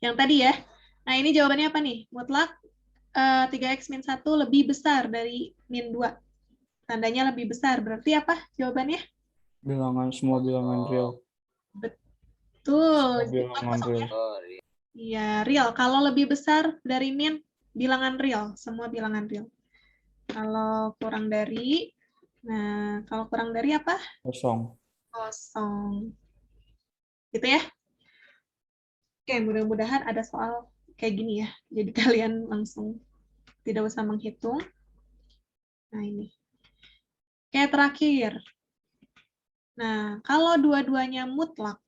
Yang tadi ya. Nah, ini jawabannya apa nih? Mutlak 3x min 1 lebih besar dari min 2. Tandanya lebih besar. Berarti apa jawabannya? Semua bilangan real. Betul. Bilangan real. Oh, iya. Iya, real. Kalau lebih besar dari min, bilangan real. Semua bilangan real. Kalau kurang dari, nah, kalau kurang dari apa? Kosong. Kosong. Gitu ya. Oke, mudah-mudahan ada soal kayak gini ya. Jadi kalian langsung tidak usah menghitung. Nah, ini. Oke, terakhir. Nah, kalau dua-duanya mutlak,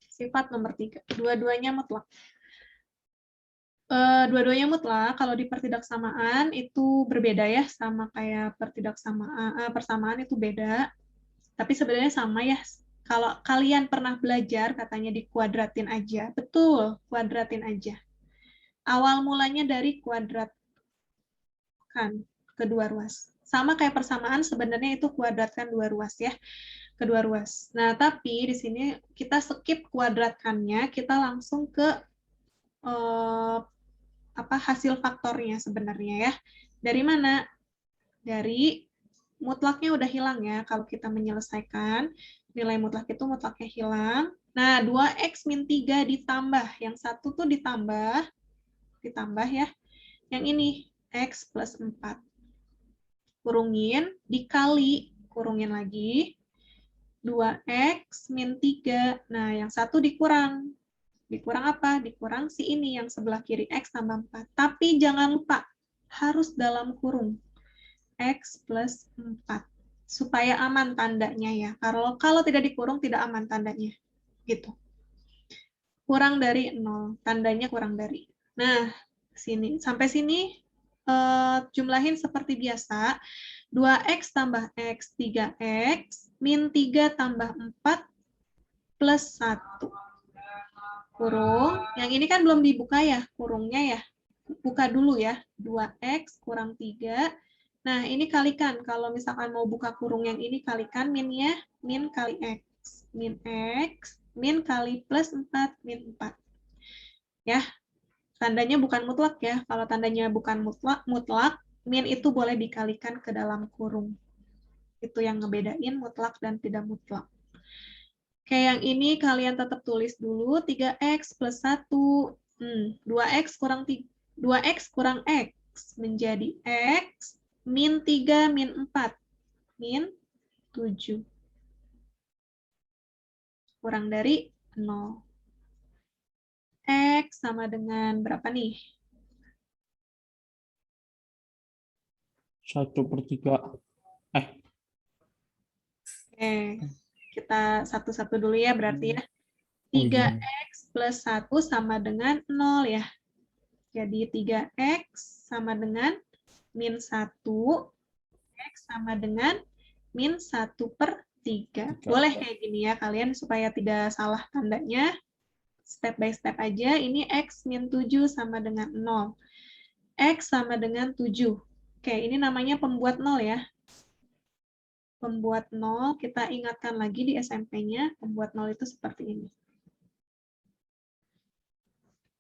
sifat nomor 3. Dua-duanya mutlak. Dua-duanya mutlak, kalau di pertidaksamaan itu berbeda ya, sama kayak persamaan itu beda. Tapi sebenarnya sama ya. Kalau kalian pernah belajar, katanya dikuadratin aja. Betul, kuadratin aja. Awal mulanya dari kuadratkan kedua ruas. Sama kayak persamaan, sebenarnya itu kuadratkan dua ruas ya. Kedua ruas. Nah, tapi di sini kita skip kuadratkannya, kita langsung ke hasil faktornya sebenarnya ya. Dari mana? Dari mutlaknya udah hilang ya. Kalau kita menyelesaikan, nilai mutlak itu mutlaknya hilang. Nah, 2x min 3 ditambah. Yang satu tuh ditambah ya. Yang ini, x plus 4. Kurungin, dikali, kurungin lagi. 2x min 3. Nah, yang satu dikurang. Dikurang apa? Dikurang si ini yang sebelah kiri, x tambah 4. Tapi jangan lupa, harus dalam kurung. X plus 4. Supaya aman tandanya ya. Kalau tidak dikurung, tidak aman tandanya. Gitu. Kurang dari 0. Tandanya kurang dari. Nah, sini sampai sini jumlahin seperti biasa. 2x tambah x, 3x, min 3 tambah 4, plus 1. Kurung. Yang ini kan belum dibuka ya, kurungnya ya. Buka dulu ya. 2x kurang 3. Nah, ini kalikan. Kalau misalkan mau buka kurung yang ini, kalikan minnya, min kali x. Min x, min kali plus 4, min 4. Ya, tandanya bukan mutlak ya. Kalau tandanya bukan mutlak, min itu boleh dikalikan ke dalam kurung. Itu yang ngebedain mutlak dan tidak mutlak. Kayak yang ini kalian tetap tulis dulu 3x plus 1. 2x kurang x menjadi x min 3 min 4 min 7. Kurang dari 0. X sama dengan berapa nih? 1/3. Oke, kita satu-satu dulu ya berarti ya. 3x plus 1 sama dengan 0 ya. Jadi 3x sama dengan min 1. X sama dengan min 1/3. Boleh kayak gini ya kalian supaya tidak salah tandanya. Step by step aja. Ini x min 7 sama dengan 0. X sama dengan 7. Oke, ini namanya pembuat 0 ya. Pembuat 0, kita ingatkan lagi di SMP-nya, pembuat 0 itu seperti ini.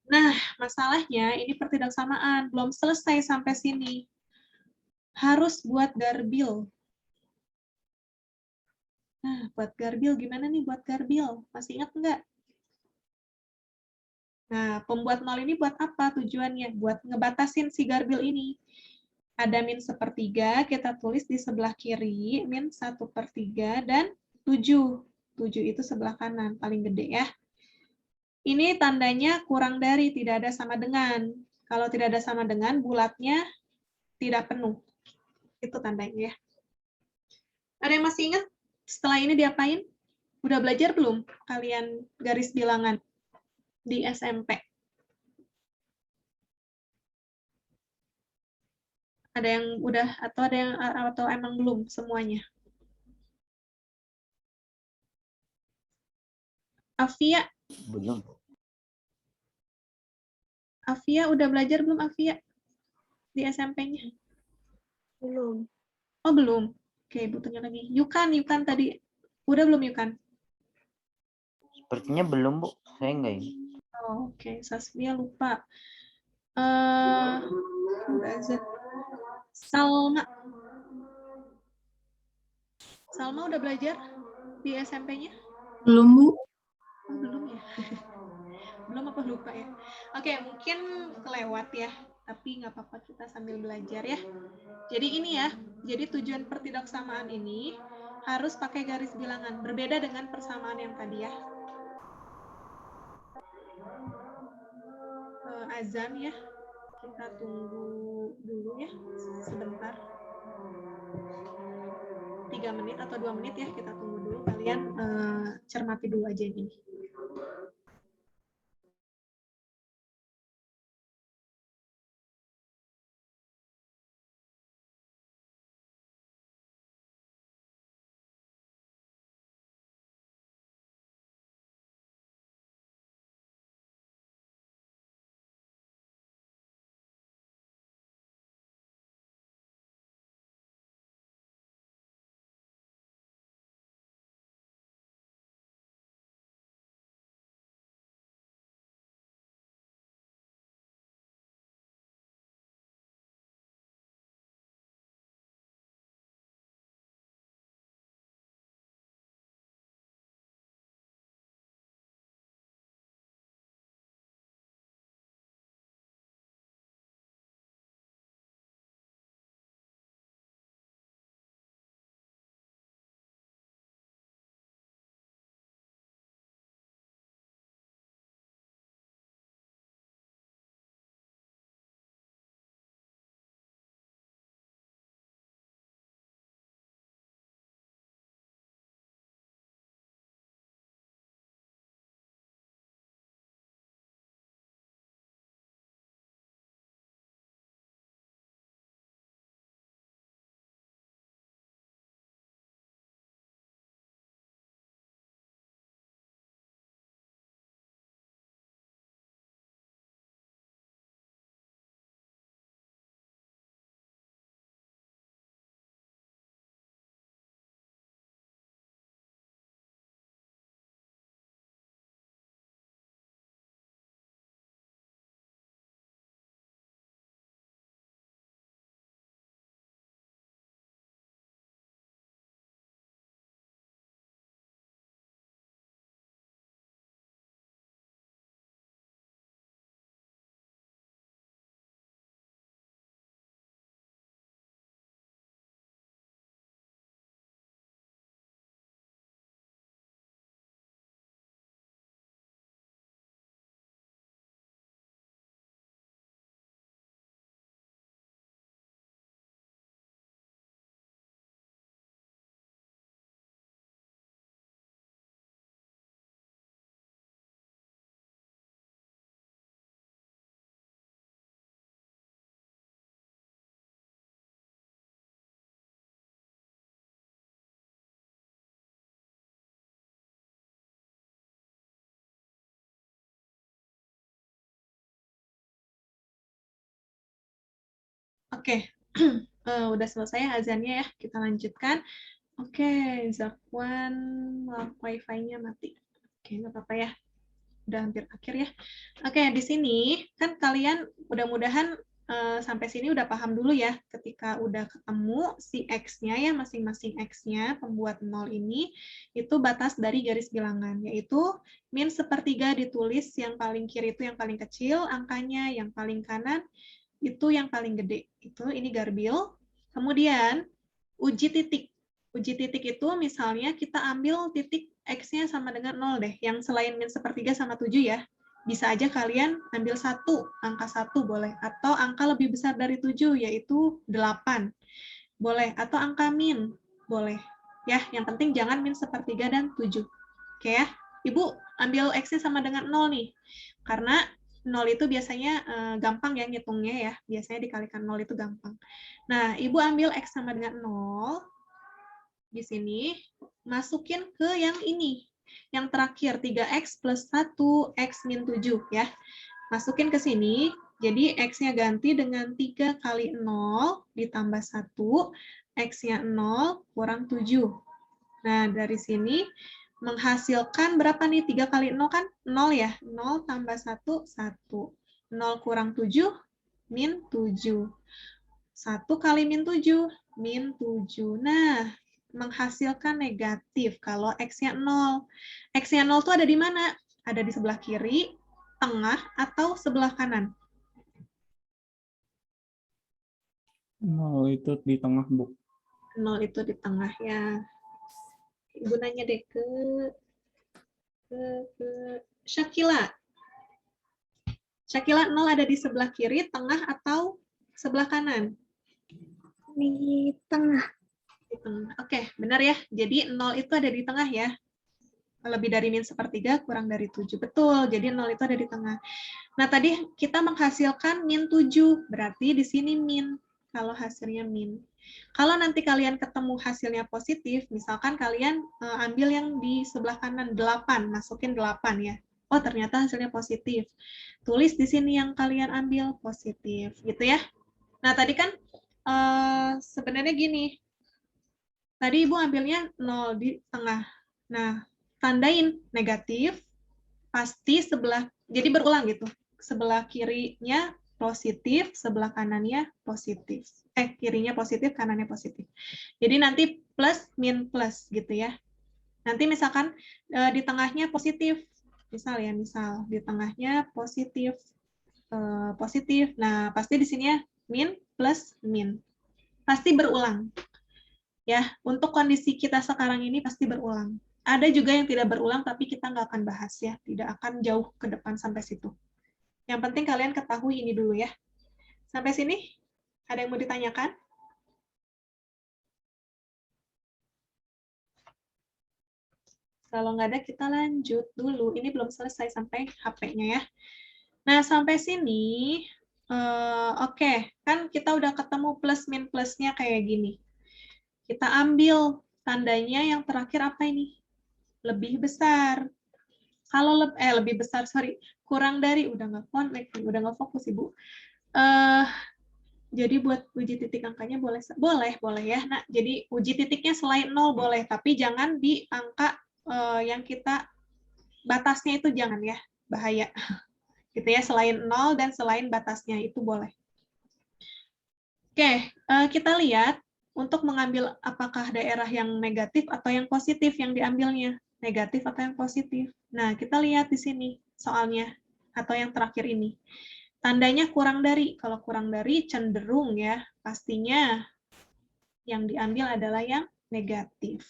Nah, masalahnya ini pertidaksamaan, belum selesai sampai sini. Harus buat garbil. Nah, buat garbil gimana nih buat garbil? Masih ingat nggak? Nah, pembuat 0 ini buat apa tujuannya? Buat ngebatasin si garbil ini. Ada min 1/3, kita tulis di sebelah kiri, min 1/3 dan 7. 7 itu sebelah kanan, paling gede ya. Ini tandanya kurang dari, tidak ada sama dengan. Kalau tidak ada sama dengan, bulatnya tidak penuh. Itu tandanya ya. Ada yang masih ingat setelah ini diapain? Udah belajar belum kalian garis bilangan? di SMP? Ada yang udah atau emang belum semuanya? Afia, Belum. Afia udah belajar belum Afia di SMP-nya? Belum. Oh belum. Oke, Ibu tanya lagi. Yukan tadi udah belum Yukan? Sepertinya belum, Bu. Saya enggak ini. Oh, oke, Sasmia lupa. Azan. Salma udah belajar di SMP-nya? Belum, Bu. Oh, belum ya? Belum apa lupa ya? Oke, mungkin kelewat ya. Tapi nggak apa-apa, kita sambil belajar ya. Jadi ini ya, jadi tujuan pertidaksamaan ini harus pakai garis bilangan. Berbeda dengan persamaan yang tadi ya. Azan ya. Kita tunggu dulu ya, sebentar. 3 menit atau 2 menit ya, kita tunggu dulu. Kalian cermati dulu aja ini. Oke, udah selesai azannya ya. Kita lanjutkan. Oke, Zakwan, wifi-nya mati. Oke, nggak apa-apa ya. Udah hampir akhir ya. Oke, di sini kan kalian mudah-mudahan sampai sini udah paham dulu ya. Ketika udah ketemu si X-nya ya, masing-masing X-nya, pembuat 0 ini, itu batas dari garis bilangan, yaitu min sepertiga ditulis yang paling kiri itu yang paling kecil, angkanya yang paling kanan itu yang paling gede. Ini garbil. Kemudian uji titik. Uji titik itu misalnya kita ambil titik X-nya sama dengan 0 deh. Yang selain min sepertiga sama 7 ya. Bisa aja kalian ambil 1, angka 1 boleh. Atau angka lebih besar dari 7, yaitu 8. Boleh. Atau angka min, boleh. Ya, yang penting jangan min sepertiga dan 7. Oke ya. Ibu ambil X-nya sama dengan 0 nih. Karena 0 itu biasanya gampang ya ngitungnya ya. Biasanya dikalikan 0 itu gampang. Nah, Ibu ambil X sama dengan 0. Di sini, masukin ke yang ini. Yang terakhir, 3X plus 1, X min 7 ya. Masukin ke sini, jadi X-nya ganti dengan 3 kali 0 ditambah 1, X-nya 0 kurang 7. Nah, dari sini menghasilkan berapa nih? 3 kali 0 kan 0 ya? 0 tambah 1, 1. 0 kurang 7, min 7. 1 kali min 7, min 7. Nah, menghasilkan negatif kalau X-nya 0. X-nya 0 itu ada di mana? Ada di sebelah kiri, tengah, atau sebelah kanan? 0 itu di tengah, Bu. 0 itu di tengah ya. Ibu nanya deh ke Syakila. Syakila, 0 ada di sebelah kiri, tengah, atau sebelah kanan? Di tengah. Di tengah. Oke, benar ya. Jadi 0 itu ada di tengah ya. Lebih dari min sepertiga, kurang dari 7. Betul, jadi 0 itu ada di tengah. Nah, tadi kita menghasilkan min 7. Berarti di sini min, kalau hasilnya min. Kalau nanti kalian ketemu hasilnya positif, misalkan kalian ambil yang di sebelah kanan, 8. Masukin 8 ya. Oh, ternyata hasilnya positif. Tulis di sini yang kalian ambil positif. Gitu ya. Nah, tadi kan sebenarnya gini. Tadi Ibu ambilnya 0 di tengah. Nah, tandain negatif, pasti sebelah, jadi berulang gitu. Sebelah kirinya positif, sebelah kanannya positif. Kirinya positif, kanannya positif. Jadi nanti plus, min, plus gitu ya. Nanti misalkan di tengahnya positif. Misal ya, misal di tengahnya positif. Positif. Nah, pasti di sini ya min, plus, min. Pasti berulang. Ya, untuk kondisi kita sekarang ini pasti berulang. Ada juga yang tidak berulang, tapi kita nggak akan bahas ya. Tidak akan jauh ke depan sampai situ. Yang penting kalian ketahui ini dulu ya. Sampai sini, ada yang mau ditanyakan? Kalau nggak ada, kita lanjut dulu. Ini belum selesai sampai HP-nya ya. Nah, sampai sini, oke. Kan kita udah ketemu plus min plusnya kayak gini. Kita ambil tandanya yang terakhir apa ini? Lebih besar. Kalau lebih besar, sorry, kurang dari, udah nggak connect, udah nggak fokus Ibu. Jadi buat uji titik angkanya boleh ya. Nah, jadi uji titiknya selain 0 boleh, tapi jangan di angka yang kita batasnya itu jangan ya, bahaya. Gitu ya, selain 0 dan selain batasnya itu boleh. Oke, kita lihat untuk mengambil apakah daerah yang negatif atau yang positif yang diambilnya. Negatif atau yang positif. Nah, kita lihat di sini soalnya, atau yang terakhir ini. Tandanya kurang dari. Kalau kurang dari cenderung ya, pastinya yang diambil adalah yang negatif.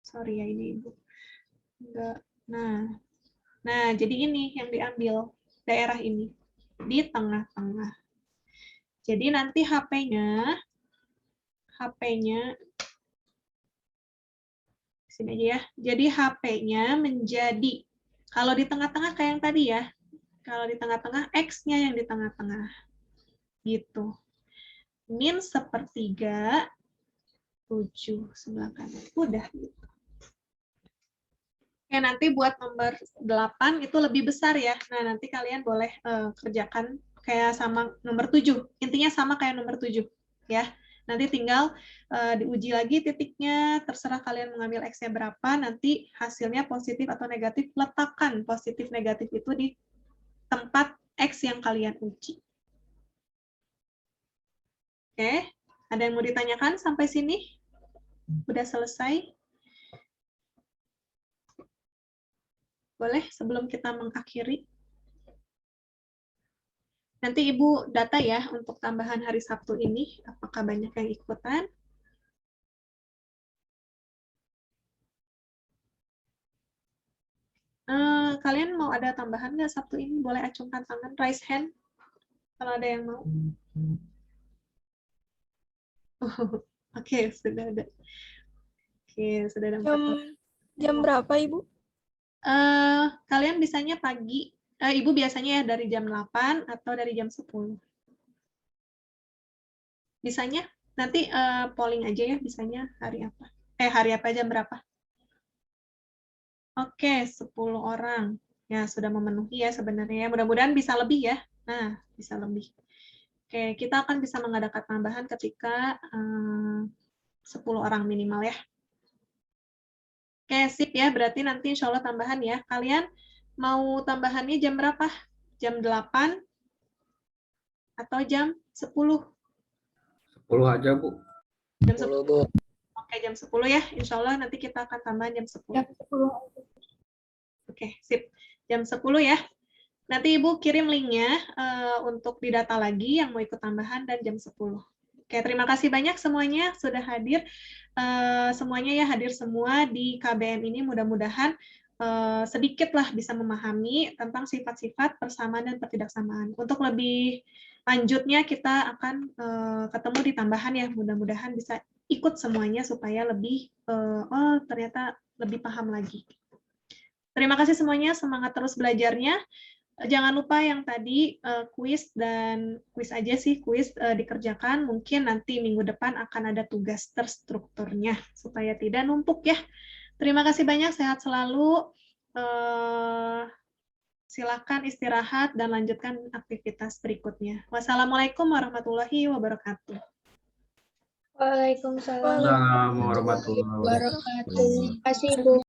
Sorry ya ini Ibu. Enggak. Nah, jadi ini yang diambil, daerah ini. Di tengah-tengah. Jadi nanti HP-nya sini aja ya. Jadi HP-nya menjadi, kalau di tengah-tengah kayak yang tadi ya, kalau di tengah-tengah, X-nya yang di tengah-tengah. Gitu. Min sepertiga, 7 sebelah kanan. Udah gitu. Oke, nanti buat nomor 8 itu lebih besar ya. Nah, nanti kalian boleh kerjakan kayak sama nomor 7. Intinya sama kayak nomor 7. Ya. Nanti tinggal diuji lagi titiknya, terserah kalian mengambil X-nya berapa, nanti hasilnya positif atau negatif, letakkan positif negatif itu di tempat X yang kalian uji. Oke, ada yang mau ditanyakan sampai sini? Udah selesai? Boleh sebelum kita mengakhiri? Nanti Ibu data ya untuk tambahan hari Sabtu ini, apakah banyak yang ikutan? Kalian mau ada tambahan nggak Sabtu ini? Boleh acungkan tangan, raise hand, kalau ada yang mau. Oke, sudah ada. Oke, sudah ada 4 orang. Jam berapa, Ibu? Kalian bisanya pagi Ibu biasanya ya dari jam 8 atau dari jam 10? Bisanya nanti polling aja ya, bisanya hari apa? Hari apa, jam berapa? Oke, 10 orang. Ya, sudah memenuhi ya sebenarnya. Mudah-mudahan bisa lebih ya. Nah, bisa lebih. Oke, kita akan bisa mengadakan tambahan ketika 10 orang minimal ya. Oke, sip ya. Berarti nanti insya Allah tambahan ya. Kalian mau tambahannya jam berapa? Jam 8 atau jam 10? 10 aja, Bu. Jam 10, Bu. Oke, jam 10 ya. Insya Allah nanti kita akan tambahan jam 10. Oke, sip. Jam 10 ya. Nanti Ibu kirim linknya untuk didata lagi yang mau ikut tambahan dan jam 10. Oke, terima kasih banyak semuanya sudah hadir. Semuanya ya hadir semua di KBM ini, mudah-mudahan sedikitlah bisa memahami tentang sifat-sifat persamaan dan ketidaksamaan. Untuk lebih lanjutnya kita akan ketemu di tambahan ya, mudah-mudahan bisa ikut semuanya supaya lebih ternyata lebih paham lagi. Terima kasih semuanya, semangat terus belajarnya. Jangan lupa yang tadi kuis dan kuis aja sih, kuis dikerjakan. Mungkin nanti minggu depan akan ada tugas terstrukturnya supaya tidak numpuk ya. Terima kasih banyak, sehat selalu. Silakan istirahat dan lanjutkan aktivitas berikutnya. Wassalamualaikum warahmatullahi wabarakatuh. Waalaikumsalam Assalamualaikum warahmatullahi wabarakatuh. warahmatullahi wabarakatuh. Terima kasih, Bu.